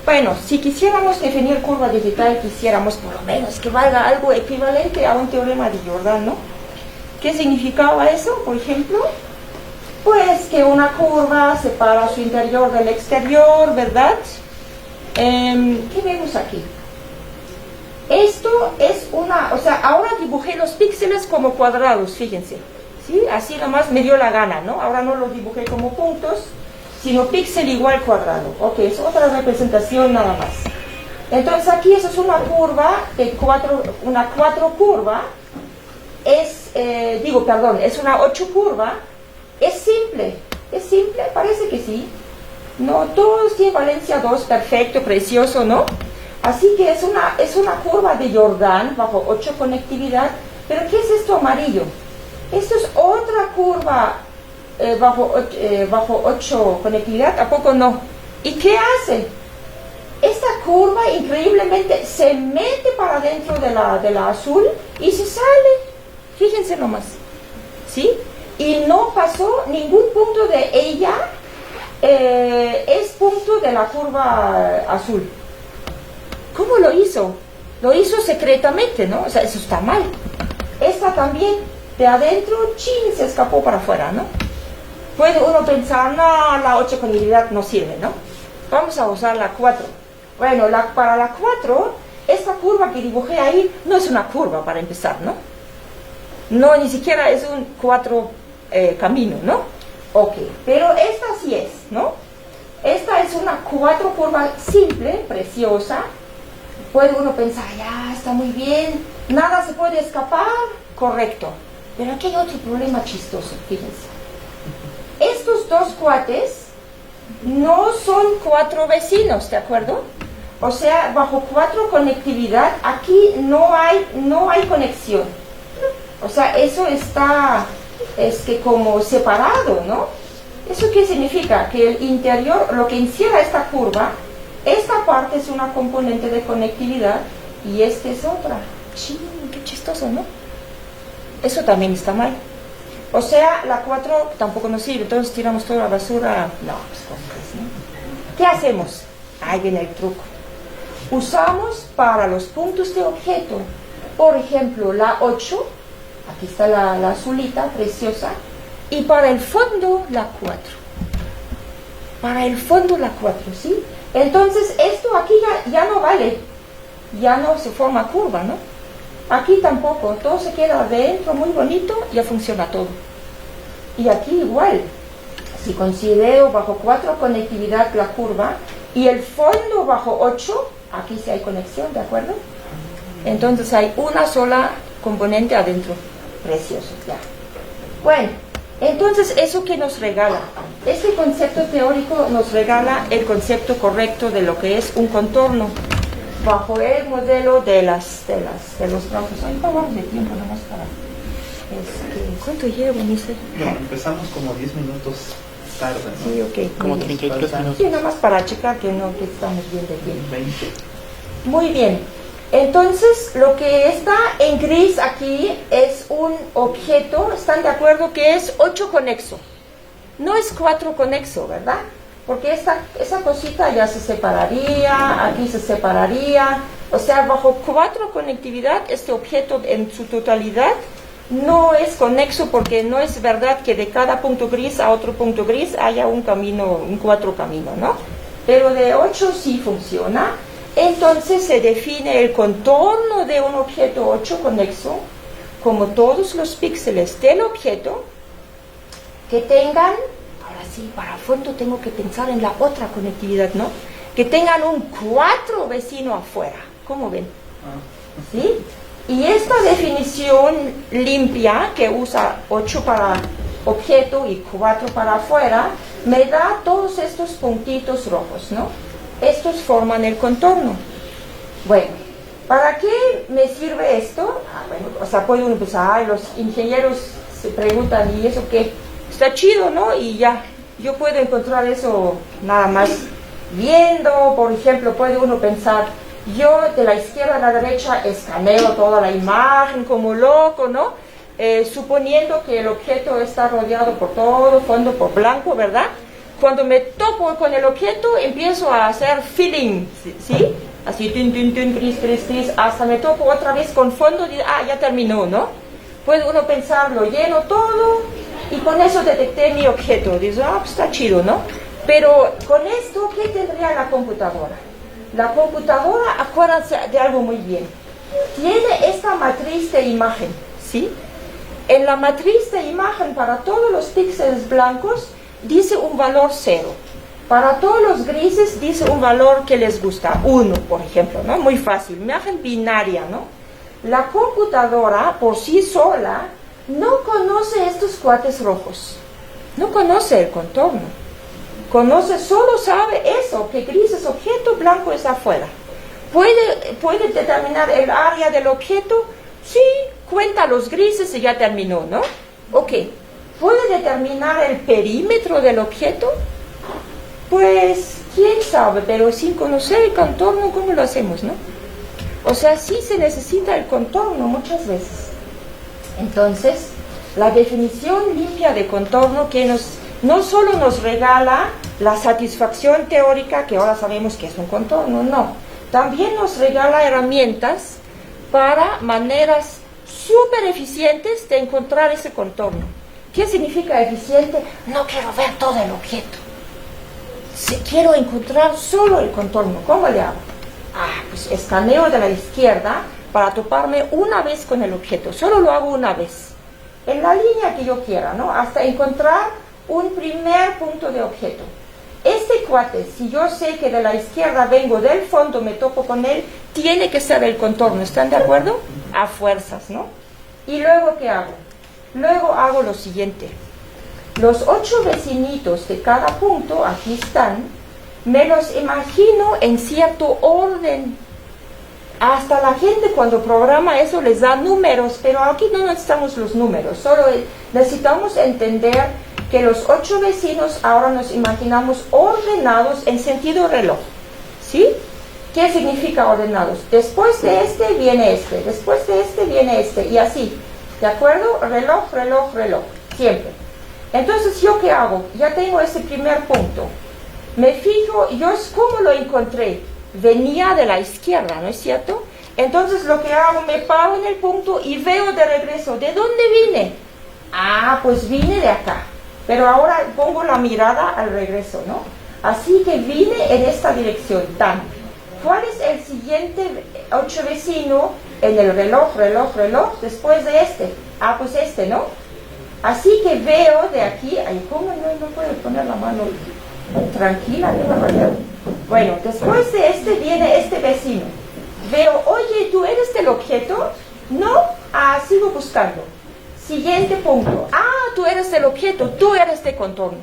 Bueno, si quisiéramos definir curva digital, quisiéramos por lo menos que valga algo equivalente a un teorema de Jordan, ¿no? ¿Qué significaba eso, por ejemplo? Pues que una curva separa su interior del exterior, ¿verdad? ¿Qué vemos aquí? Esto es o sea, ahora dibujé los píxeles como cuadrados, fíjense, ¿sí? Así nomás me dio la gana, ¿no? Ahora no los dibujé como puntos, sino píxel igual cuadrado. Ok, es otra representación nada más. Entonces aquí eso es una curva de una 4 curva, es una 8 curva. Es simple, parece que sí. No, todos tienen valencia 2, perfecto, precioso, ¿no? Así que es una curva de Jordan bajo 8 conectividad. Pero ¿qué es esto amarillo? Esto es otra curva bajo 8 conectividad, ¿a poco no? ¿Y qué hace? Esta curva increíblemente se mete para dentro de la azul y se sale. Fíjense nomás, ¿sí? Y no pasó ningún punto de ella, es punto de la curva azul. ¿Cómo lo hizo? Lo hizo secretamente, ¿no? O sea, eso está mal. Esta también, de adentro, chin, se escapó para afuera, ¿no? Puede uno pensar, no, la 8 con habilidad no sirve, ¿no? Vamos a usar la 4. Bueno, para la 4, esta curva que dibujé ahí no es una curva para empezar, ¿no? No, ni siquiera es un 4 camino, ¿no? Ok, pero esta sí es, ¿no? Esta es una 4 curva simple, preciosa. Puede uno pensar, ya, está muy bien, nada se puede escapar, correcto. Pero aquí hay otro problema chistoso, fíjense. Estos dos cuates no son 4 vecinos, ¿de acuerdo? O sea, bajo 4 conectividad, aquí no hay conexión. O sea, eso está, como separado, ¿no? ¿Eso qué significa? Que el interior, lo que encierra esta curva, esta parte es una componente de conectividad y esta es otra. ¡Chin! ¡Qué chistoso!, ¿no? Eso también está mal. O sea, la 4 tampoco nos sirve, entonces tiramos toda la basura. No, pues ¿cómo crees, no? ¿Qué hacemos? Ahí viene el truco. Usamos para los puntos de objeto, por ejemplo, la 8, aquí está la azulita, preciosa, y para el fondo, la 4. Para el fondo, la 4, ¿sí? Entonces, esto aquí ya no vale, ya no se forma curva, ¿no? Aquí tampoco, todo se queda adentro, muy bonito, ya funciona todo. Y aquí igual, si considero bajo 4 conectividad la curva, y el fondo bajo 8, aquí sí hay conexión, ¿de acuerdo? Entonces hay una sola componente adentro, precioso, ya. Bueno, entonces, ¿eso qué nos regala? Este concepto teórico nos regala el concepto correcto de lo que es un contorno bajo el modelo de los brazos. Ahorita vamos de tiempo nomás para... ¿Cuánto llevo, Nice? No, empezamos como 10 minutos tarde, ¿no? Sí, ok. Como 33 minutos. Sí, nomás para checar que estamos bien de tiempo. 20. Muy bien. Entonces, lo que está en gris aquí es un objeto, ¿están de acuerdo? Que es 8 conexo. No es 4 conexo, ¿verdad? Porque esa cosita ya se separaría, aquí se separaría. O sea, bajo 4 conectividad, este objeto en su totalidad no es conexo, porque no es verdad que de cada punto gris a otro punto gris haya un camino, un 4 camino, ¿no? Pero de 8 sí funciona. Entonces se define el contorno de un objeto 8 conexo como todos los píxeles del objeto que tengan, ahora sí, para fondo tengo que pensar en la otra conectividad, ¿no? Que tengan un 4 vecino afuera, ¿cómo ven? ¿Sí? Y esta definición limpia, que usa 8 para objeto y 4 para afuera, me da todos estos puntitos rojos, ¿no? Estos forman el contorno. Bueno, ¿para qué me sirve esto? Bueno, o sea, puede uno pensar, los ingenieros se preguntan, ¿y eso qué? Está chido, ¿no? Y ya, yo puedo encontrar eso nada más viendo. Por ejemplo, puede uno pensar, yo de la izquierda a la derecha escaneo toda la imagen como loco, ¿no? Suponiendo que el objeto está rodeado por todo, fondo por blanco, ¿verdad? Cuando me topo con el objeto, empiezo a hacer feeling, ¿sí? Así, gris, hasta me topo otra vez con fondo y ya terminó, ¿no? Puede uno pensar, lo lleno todo y con eso detecté mi objeto. Dice, pues está chido, ¿no? Pero con esto, ¿qué tendría la computadora? La computadora, acuérdense de algo muy bien, tiene esta matriz de imagen, ¿sí? En la matriz de imagen, para todos los píxeles blancos, dice un valor 0. Para todos los grises dice un valor que les gusta, 1, por ejemplo, ¿no? Muy fácil, imagen binaria, ¿no? La computadora, por sí sola, no conoce estos cuates rojos, no conoce el contorno. Solo sabe eso, que gris es objeto, blanco es afuera. ¿Puede determinar el área del objeto? Sí, cuenta los grises y ya terminó, ¿no? Ok. ¿Puede determinar el perímetro del objeto? Pues, quién sabe, pero sin conocer el contorno, ¿cómo lo hacemos, no? O sea, sí se necesita el contorno muchas veces. Entonces, la definición limpia de contorno que no solo nos regala la satisfacción teórica, que ahora sabemos que es un contorno, no, también nos regala herramientas para maneras súper eficientes de encontrar ese contorno. ¿Qué significa eficiente? No quiero ver todo el objeto. Si quiero encontrar solo el contorno, ¿cómo le hago? Pues escaneo de la izquierda para toparme una vez con el objeto. Solo lo hago una vez, en la línea que yo quiera, ¿no? Hasta encontrar un primer punto de objeto. Este cuate, si yo sé que de la izquierda vengo del fondo, me topo con él, tiene que ser el contorno. ¿Están de acuerdo? A fuerzas, ¿no? ¿Y luego qué hago? Luego hago lo siguiente. Los 8 vecinitos de cada punto, aquí están, me los imagino en cierto orden. Hasta la gente cuando programa eso les da números, pero aquí no necesitamos los números, solo necesitamos entender que los 8 vecinos ahora nos imaginamos ordenados en sentido reloj, ¿sí? ¿Qué significa ordenados? Después de este viene este, después de este viene este, y así, ¿de acuerdo? Reloj, reloj, reloj, siempre. Entonces, ¿yo qué hago? Ya tengo ese primer punto. Me fijo, ¿cómo lo encontré? Venía de la izquierda, ¿no es cierto? Entonces, lo que hago, me paro en el punto y veo de regreso. ¿De dónde vine? Pues vine de acá. Pero ahora pongo la mirada al regreso, ¿no? Así que vine en esta dirección, tan. ¿Cuál es el siguiente 8 vecino en el reloj, reloj, reloj, después de este? Pues este, ¿no? Así que veo de aquí, ¿cómo no puedo poner la mano tranquila? Bueno, después de este viene este vecino. Veo, oye, ¿tú eres del objeto? No, sigo buscando. Siguiente punto. Tú eres del objeto, tú eres de contorno.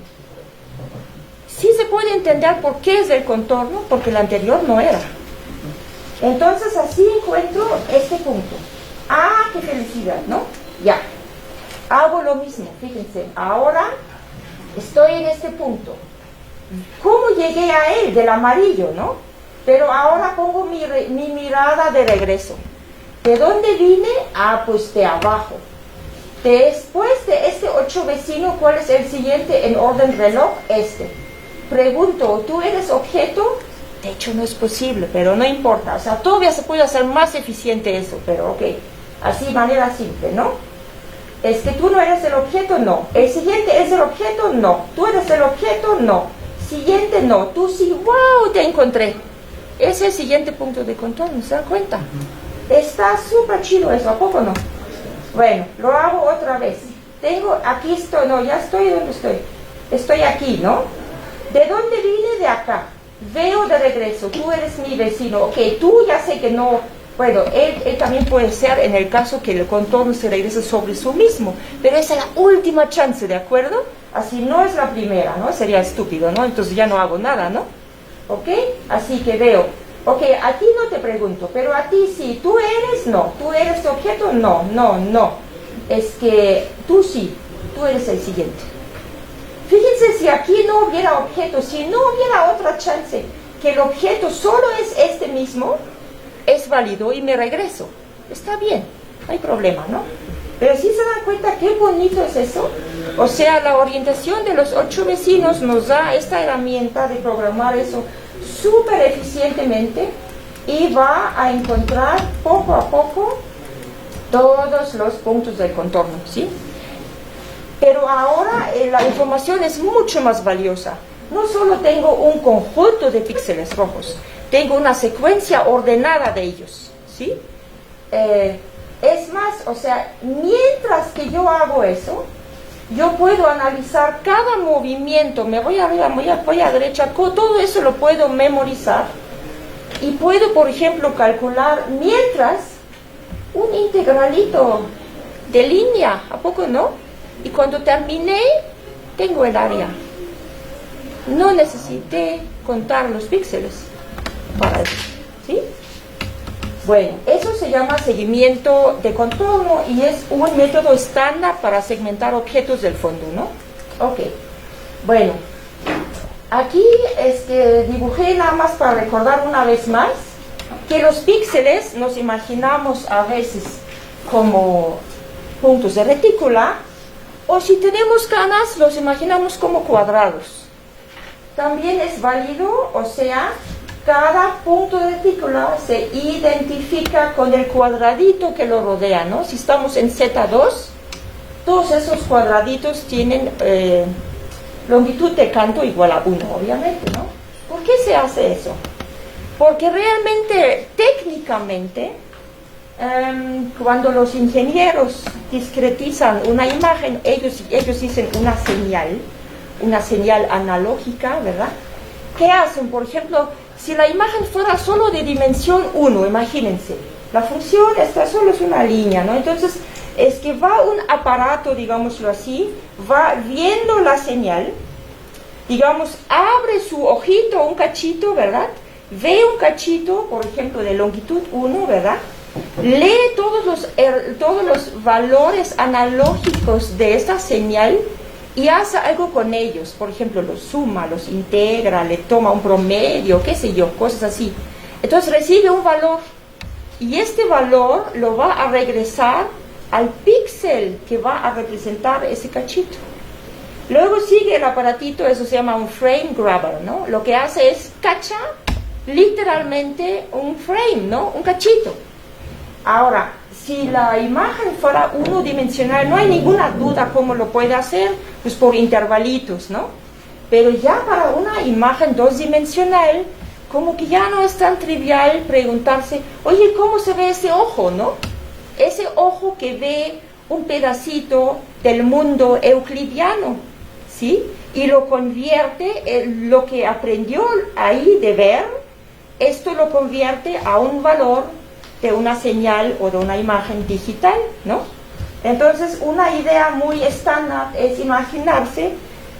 Sí se puede entender por qué es del contorno, porque el anterior no era. Entonces así encuentro este punto. ¡Qué felicidad!, ¿no? Ya. Hago lo mismo, fíjense. Ahora estoy en este punto. ¿Cómo llegué a él? Del amarillo, ¿no? Pero ahora pongo mi mirada de regreso. ¿De dónde vine? Pues de abajo. Después de este 8 vecino, ¿cuál es el siguiente en orden reloj? Este. Pregunto, ¿tú eres objeto? De hecho, no es posible, pero no importa. O sea, todavía se puede hacer más eficiente eso, pero ok. Así, manera simple, ¿no? ¿Es que tú no eres el objeto? No. ¿El siguiente es el objeto? No. ¿Tú eres el objeto? No. Siguiente, no. Tú sí. ¡Wow! Te encontré. Ese es el siguiente punto de contorno, ¿se dan cuenta? Está súper chido eso, ¿a poco no? Bueno, lo hago otra vez. Aquí estoy, no, ya estoy donde estoy. Estoy aquí, ¿no? ¿De dónde vine? De acá. Veo de regreso, tú eres mi vecino. Ok, tú ya sé que no. Bueno, él también puede ser en el caso que el contorno se regrese sobre sí mismo. Pero esa es la última chance, ¿de acuerdo? Así no es la primera, ¿no? Sería estúpido, ¿no? Entonces ya no hago nada, ¿no? ¿Ok? Así que veo. Ok, a ti no te pregunto, pero a ti sí. ¿Tú eres? No. ¿Tú eres tu objeto? No, no, no. Es que tú sí. Tú eres el siguiente. Fíjense, si aquí no hubiera objeto, si no hubiera otra chance, que el objeto solo es este mismo, es válido y me regreso. Está bien, no hay problema, ¿no? Pero si se dan cuenta qué bonito es eso. O sea, la orientación de los 8 vecinos nos da esta herramienta de programar eso súper eficientemente y va a encontrar poco a poco todos los puntos del contorno, ¿sí? Pero ahora la información es mucho más valiosa. No solo tengo un conjunto de píxeles rojos, tengo una secuencia ordenada de ellos, ¿sí? Es más, o sea, mientras que yo hago eso, yo puedo analizar cada movimiento, me voy arriba, voy a derecha, todo eso lo puedo memorizar y puedo, por ejemplo, calcular mientras un integralito de línea, ¿a poco no? Y cuando terminé, tengo el área. No necesité contar los píxeles para eso, ¿sí? Bueno, eso se llama seguimiento de contorno y es un método estándar para segmentar objetos del fondo, ¿no? Ok, bueno, aquí dibujé nada más para recordar una vez más que los píxeles nos imaginamos a veces como puntos de retícula o si tenemos canas los imaginamos como cuadrados. También es válido, o sea, cada punto de retícula se identifica con el cuadradito que lo rodea, ¿no? Si estamos en Z2, todos esos cuadraditos tienen longitud de canto igual a 1, obviamente, ¿no? ¿Por qué se hace eso? Porque realmente, técnicamente, cuando los ingenieros discretizan una imagen, ellos dicen una señal analógica, ¿verdad? ¿Qué hacen? Por ejemplo, si la imagen fuera solo de dimensión 1, imagínense, la función esta solo es una línea, ¿no? Entonces, es que va un aparato, digámoslo así, va viendo la señal, digamos, abre su ojito un cachito, ¿verdad? Ve un cachito, por ejemplo, de longitud 1, ¿verdad? Lee todos los valores analógicos de esta señal y hace algo con ellos. Por ejemplo, los suma, los integra, le toma un promedio, qué sé yo, cosas así. Entonces recibe un valor y este valor lo va a regresar al píxel que va a representar ese cachito. Luego sigue el aparatito, eso se llama un frame grabber, ¿no? Lo que hace es cacha literalmente un frame, ¿no? Un cachito. Ahora, si la imagen fuera unidimensional, no hay ninguna duda cómo lo puede hacer, pues por intervalitos, ¿no? Pero ya para una imagen dos-dimensional, como que ya no es tan trivial preguntarse, oye, ¿cómo se ve ese ojo, no? Ese ojo que ve un pedacito del mundo euclidiano, ¿sí? Y lo convierte en lo que aprendió ahí de ver, esto lo convierte a un valor de una señal o de una imagen digital, ¿no? Entonces, una idea muy estándar es imaginarse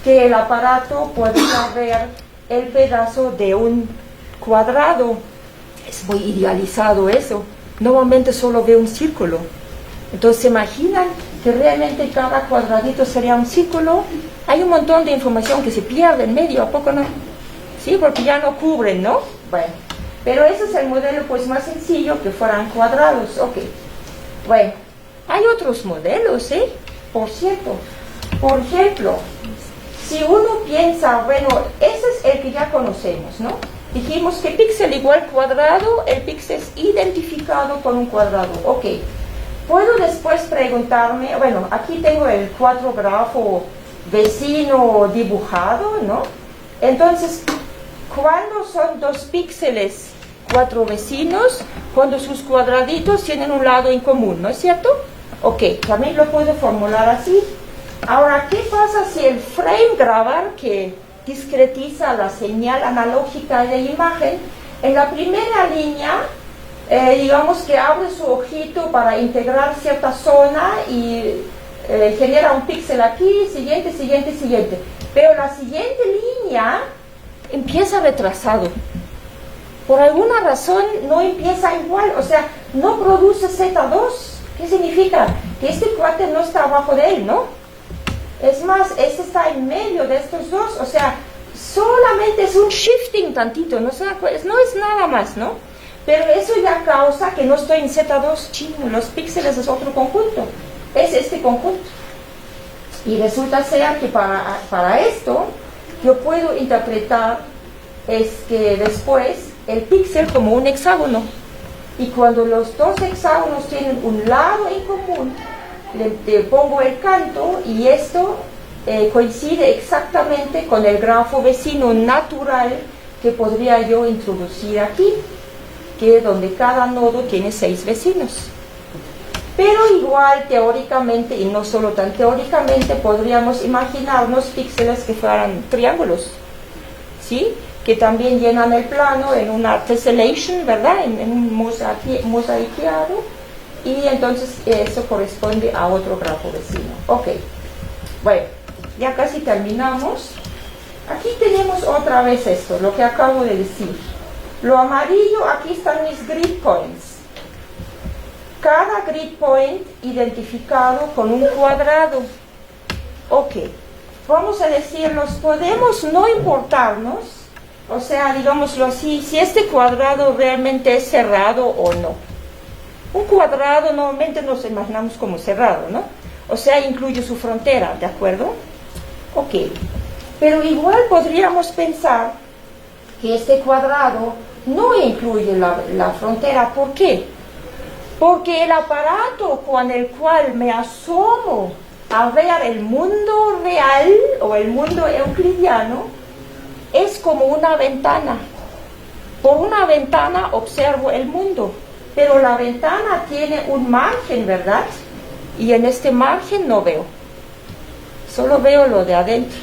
que el aparato podría ver el pedazo de un cuadrado. Es muy idealizado eso. Normalmente solo ve un círculo. Entonces, ¿se imaginan que realmente cada cuadradito sería un círculo? Hay un montón de información que se pierde en medio, ¿a poco no? Sí, porque ya no cubren, ¿no? Bueno, pero ese es el modelo pues más sencillo, que fueran cuadrados. Ok, bueno, hay otros modelos, ¿eh? Por cierto, por ejemplo, si uno piensa, bueno, ese es el que ya conocemos, ¿no? Dijimos que píxel igual cuadrado, el píxel es identificado con un cuadrado. Ok, puedo después preguntarme, bueno, aquí tengo el cuadrógrafo vecino dibujado, ¿no? Entonces, ¿cuándo son dos píxeles cuatro vecinos? Cuando sus cuadraditos tienen un lado en común, ¿no es cierto? Ok, también lo puedo formular así. Ahora, ¿qué pasa si el frame grabber, que discretiza la señal analógica de imagen, en la primera línea, digamos que abre su ojito para integrar cierta zona y genera un píxel aquí, siguiente, pero la siguiente línea empieza retrasado? Por alguna razón no empieza igual, o sea, no produce Z2. ¿Qué significa? Que este cuate no está abajo de él, ¿no? Es más, este está en medio de estos dos, o sea, solamente es un shifting tantito, no es nada más, ¿no? Pero eso ya causa que no estoy en Z2 chino, los píxeles es otro conjunto, es este conjunto. Y resulta ser que para esto yo puedo interpretar es que después el píxel como un hexágono, y cuando los dos hexágonos tienen un lado en común, le pongo el canto y esto coincide exactamente con el grafo vecino natural que podría yo introducir aquí, que es donde cada nodo tiene 6 vecinos. Pero igual teóricamente, y no solo tan teóricamente, podríamos imaginarnos píxeles que fueran triángulos, ¿sí? Que también llenan el plano en una tessellation, ¿verdad? En un mosaiqueado, y entonces eso corresponde a otro grafo vecino. Ok, bueno, ya casi terminamos. Aquí tenemos otra vez esto, lo que acabo de decir. Lo amarillo, aquí están mis grid points. Cada grid point identificado con un cuadrado. Ok, vamos a decirnos, podemos no importarnos, o sea, digámoslo así, si este cuadrado realmente es cerrado o no. Un cuadrado normalmente nos imaginamos como cerrado, ¿no? O sea, incluye su frontera, ¿de acuerdo? Ok, pero igual podríamos pensar que este cuadrado no incluye la frontera. ¿Por qué? Porque el aparato con el cual me asomo a ver el mundo real o el mundo euclidiano es como una ventana. Por una ventana observo el mundo, pero la ventana tiene un margen, ¿verdad? Y en este margen no veo, solo veo lo de adentro.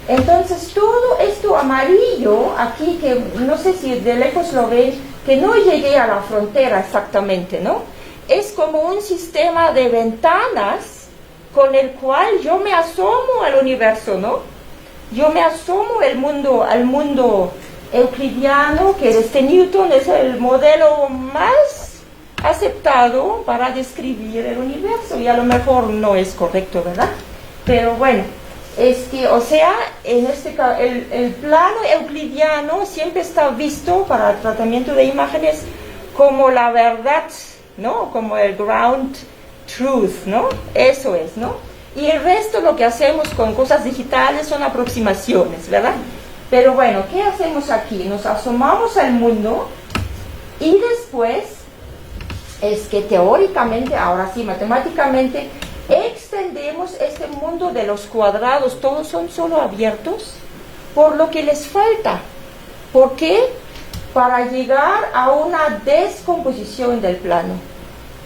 Entonces todo esto amarillo aquí, que no sé si de lejos lo ven, que no llegué a la frontera exactamente, ¿no? Es como un sistema de ventanas con el cual yo me asomo al universo, ¿no? Yo me asomo al mundo euclidiano, que desde Newton es el modelo más aceptado para describir el universo, y a lo mejor no es correcto, ¿verdad? Pero bueno, o sea, en el plano euclidiano siempre está visto para el tratamiento de imágenes como la verdad, ¿no? Como el ground truth, ¿no? Eso es, ¿no? Y el resto lo que hacemos con cosas digitales son aproximaciones, ¿verdad? Pero bueno, ¿qué hacemos aquí? Nos asomamos al mundo y después es que teóricamente, ahora sí, matemáticamente, extendemos este mundo de los cuadrados, todos son solo abiertos, por lo que les falta. ¿Por qué? Para llegar a una descomposición del plano.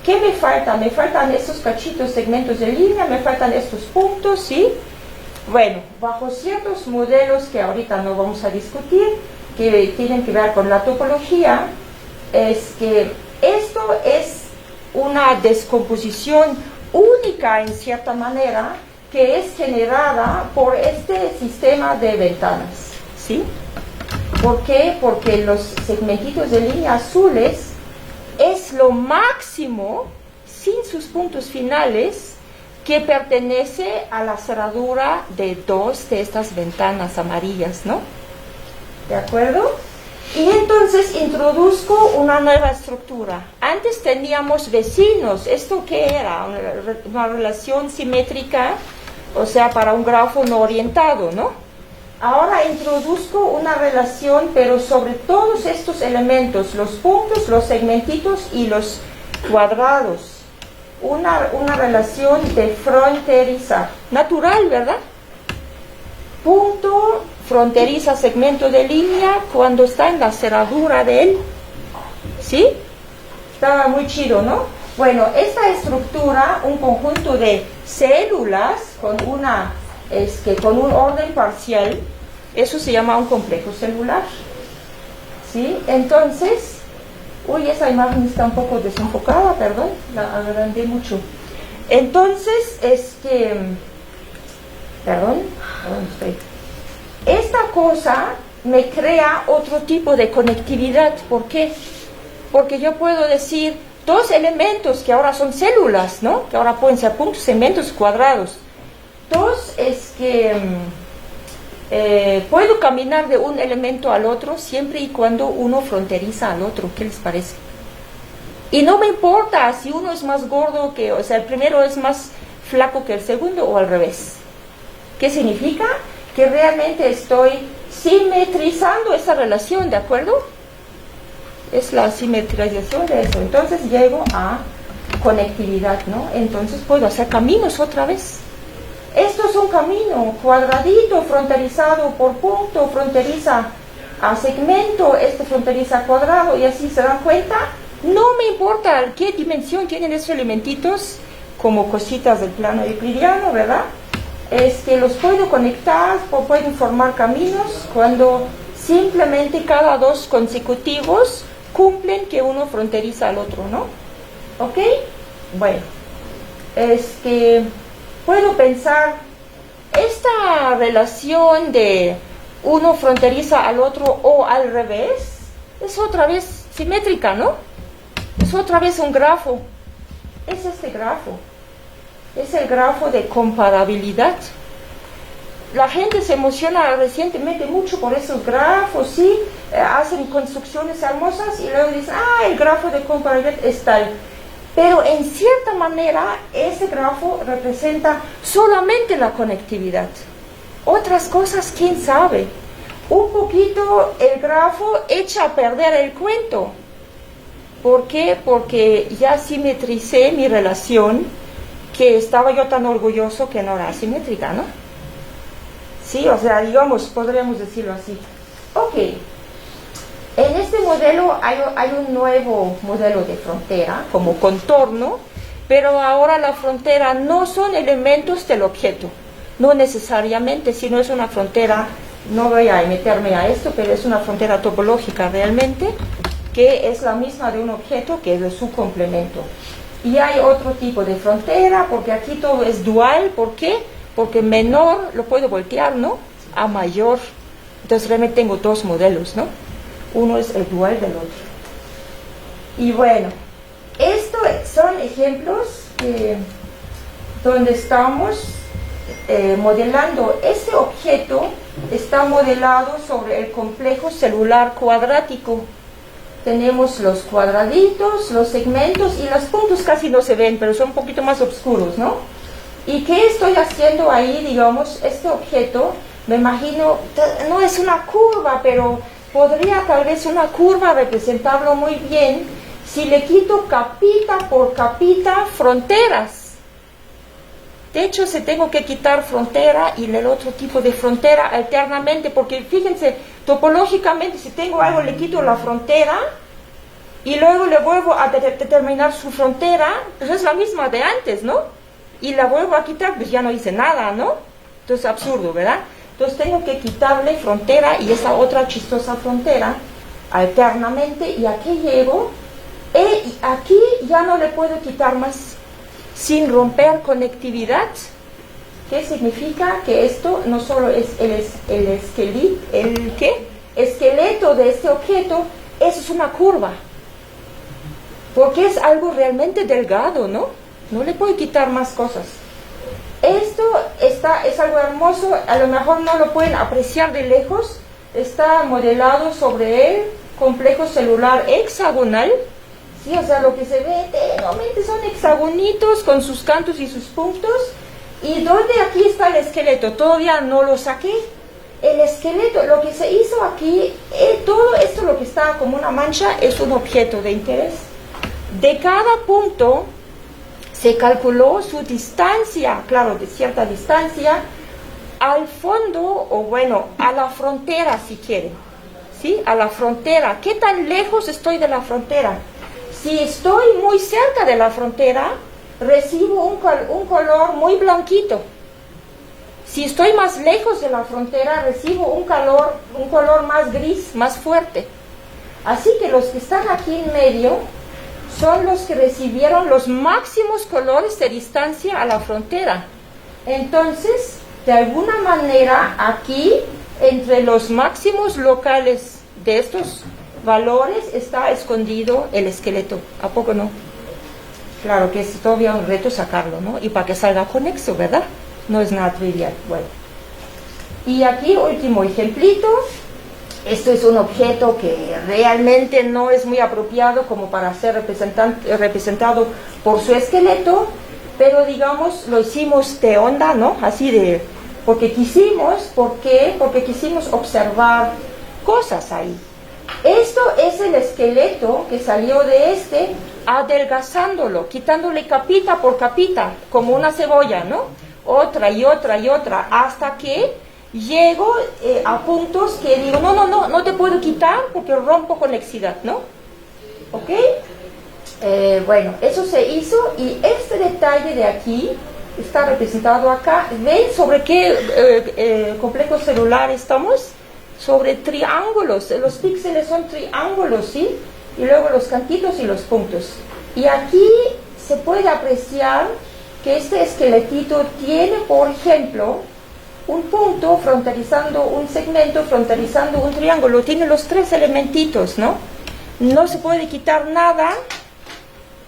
¿Qué me falta? Me faltan estos cachitos, segmentos de línea, me faltan estos puntos, ¿sí? Bueno, bajo ciertos modelos que ahorita no vamos a discutir, que tienen que ver con la topología, es que esto es una descomposición única en cierta manera, que es generada por este sistema de ventanas, ¿sí? ¿Por qué? Porque los segmentitos de línea azules es lo máximo, sin sus puntos finales, que pertenece a la cerradura de dos de estas ventanas amarillas, ¿no? ¿De acuerdo? Y entonces introduzco una nueva estructura. Antes teníamos vecinos. ¿Esto qué era? Una relación simétrica, o sea, para un grafo no orientado, ¿no? Ahora introduzco una relación, pero sobre todos estos elementos, los puntos, los segmentitos y los cuadrados. Una relación de fronteriza. Natural, ¿verdad? Punto, fronteriza, segmento de línea, cuando está en la cerradura de él. ¿Sí? Estaba muy chido, ¿no? Bueno, esta estructura, un conjunto de células con con un orden parcial, eso se llama un complejo celular. ¿Sí? Entonces, uy, esa imagen está un poco desenfocada, perdón, la agrandé mucho. Entonces, perdón, estoy. Esta cosa me crea otro tipo de conectividad. ¿Por qué? Porque yo puedo decir dos elementos que ahora son células, ¿no? Que ahora pueden ser puntos, segmentos, cuadrados. Dos puedo caminar de un elemento al otro siempre y cuando uno fronteriza al otro. ¿Qué les parece? Y no me importa si uno es más gordo o sea, el primero es más flaco que el segundo o al revés. ¿Qué significa? Que realmente estoy simetrizando esa relación, ¿de acuerdo? Es la simetrización de eso. Entonces llego a conectividad, ¿no? Entonces puedo hacer caminos otra vez. Esto es un camino cuadradito, fronterizado por punto, fronteriza a segmento, fronteriza a cuadrado, y así se dan cuenta. No me importa qué dimensión tienen esos elementitos, como cositas del plano euclidiano, ¿verdad? Los puedo conectar, pueden formar caminos cuando simplemente cada dos consecutivos cumplen que uno fronteriza al otro, ¿no? ¿Ok? Bueno, puedo pensar esta relación de uno fronteriza al otro o al revés, es otra vez simétrica, ¿no? Es otra vez un grafo. Es este grafo. Es el grafo de comparabilidad. La gente se emociona recientemente mucho por esos grafos, ¿sí? Hacen construcciones hermosas y luego dicen, el grafo de comparabilidad es tal. Pero en cierta manera ese grafo representa solamente la conectividad. Otras cosas, quién sabe. un poquito el grafo echa a perder el cuento. ¿Por qué? Porque ya simetricé mi relación, que estaba yo tan orgulloso que no era simétrica, ¿no? Sí, o sea, digamos, podríamos decirlo así. Ok, en este modelo hay un nuevo modelo de frontera, como contorno, pero ahora la frontera no son elementos del objeto, no necesariamente, sino es una frontera, no voy a meterme a esto, pero es una frontera topológica realmente, que es la misma de un objeto que es de su complemento. Y hay otro tipo de frontera, porque aquí todo es dual. ¿Por qué? Porque menor lo puedo voltear, ¿no?, a mayor. Entonces realmente tengo dos modelos, ¿no? Uno es el dual del otro. Y bueno, estos son ejemplos donde estamos modelando. Este objeto está modelado sobre el complejo celular cuadrático. Tenemos los cuadraditos, los segmentos, y los puntos casi no se ven, pero son un poquito más oscuros, ¿no? ¿Y qué estoy haciendo ahí? Digamos, este objeto, me imagino, no es una curva, pero podría tal vez una curva representarlo muy bien si le quito capita por capita fronteras. De hecho, se tengo que quitar frontera y el otro tipo de frontera alternamente, porque fíjense, topológicamente, si tengo algo, le quito la frontera y luego le vuelvo a determinar su frontera, pues es la misma de antes, ¿no? Y la vuelvo a quitar, pues ya no hice nada, ¿no? Entonces, absurdo, ¿verdad? Entonces, tengo que quitarle frontera y esa otra chistosa frontera alternamente, y aquí llego, y aquí ya no le puedo quitar más sin romper conectividad. ¿Qué significa? Que esto no solo es esqueleto de este objeto, eso es una curva, porque es algo realmente delgado, ¿no? No le puedo quitar más cosas. Esto es algo hermoso, a lo mejor no lo pueden apreciar de lejos, está modelado sobre el complejo celular hexagonal. Sí, o sea, lo que se ve normalmente son hexagonitos con sus cantos y sus puntos. ¿Y dónde aquí está el esqueleto? Todavía no lo saqué. El esqueleto, lo que se hizo aquí, todo esto, lo que está como una mancha, es un objeto de interés. De cada punto se calculó su distancia, claro, de cierta distancia, al fondo, o bueno, a la frontera, si quieren. ¿Sí? A la frontera. ¿Qué tan lejos estoy de la frontera? Si estoy muy cerca de la frontera, recibo un color muy blanquito. Si estoy más lejos de la frontera, recibo un color más gris, más fuerte. Así que los que están aquí en medio son los que recibieron los máximos colores de distancia a la frontera. Entonces, de alguna manera, aquí, entre los máximos locales de estos valores, está escondido el esqueleto. ¿A poco no? Claro que es todavía un reto sacarlo, ¿no? Y para que salga conexo, ¿verdad? No es nada trivial. Bueno. Y aquí, último ejemplito. Esto es un objeto que realmente no es muy apropiado como para ser representado por su esqueleto, pero digamos, lo hicimos de onda, ¿no? Así de, porque quisimos, ¿por qué? Porque quisimos observar cosas ahí. Esto es el esqueleto que salió de adelgazándolo, quitándole capita por capita, como una cebolla, ¿no? Otra y otra y otra, hasta que llego a puntos que digo, no te puedo quitar porque rompo conexidad, ¿no? ¿Ok? Bueno, eso se hizo, y este detalle de aquí está representado acá. ¿Ven sobre qué complejo celular estamos? Sobre triángulos. Los píxeles son triángulos, ¿sí? Y luego los cantitos y los puntos. Y aquí se puede apreciar que este esqueletito tiene, por ejemplo, un punto frontalizando un segmento, frontalizando un triángulo. Tiene los tres elementitos, ¿no? No se puede quitar nada,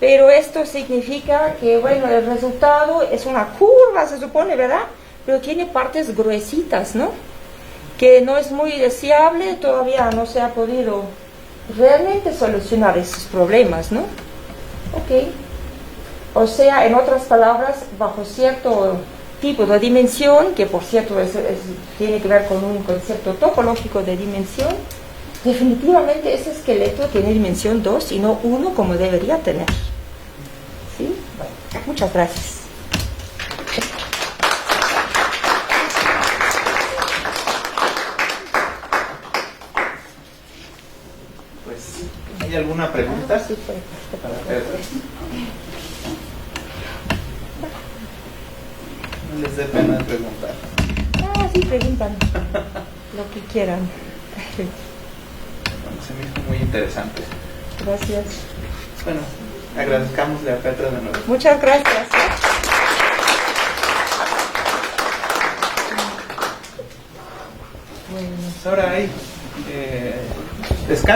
pero esto significa que, bueno, el resultado es una curva, se supone, ¿verdad? Pero tiene partes gruesitas, ¿no? Que no es muy deseable, todavía no se ha podido realmente solucionar esos problemas, ¿no? Ok. O sea, en otras palabras, bajo cierto tipos de dimensión, que por cierto tiene que ver con un concepto topológico de dimensión. Definitivamente ese esqueleto tiene dimensión 2 y no 1 como debería tener. ¿Sí? Bueno, muchas gracias. Pues, ¿hay alguna pregunta Sí, para Petra? No les dé pena preguntar. Sí, preguntan lo que quieran. Bueno, se me hizo muy interesante. Gracias. Bueno, agradezcámosle a Petra de nuevo. Muchas gracias. Bueno, pues ahora hay descanso.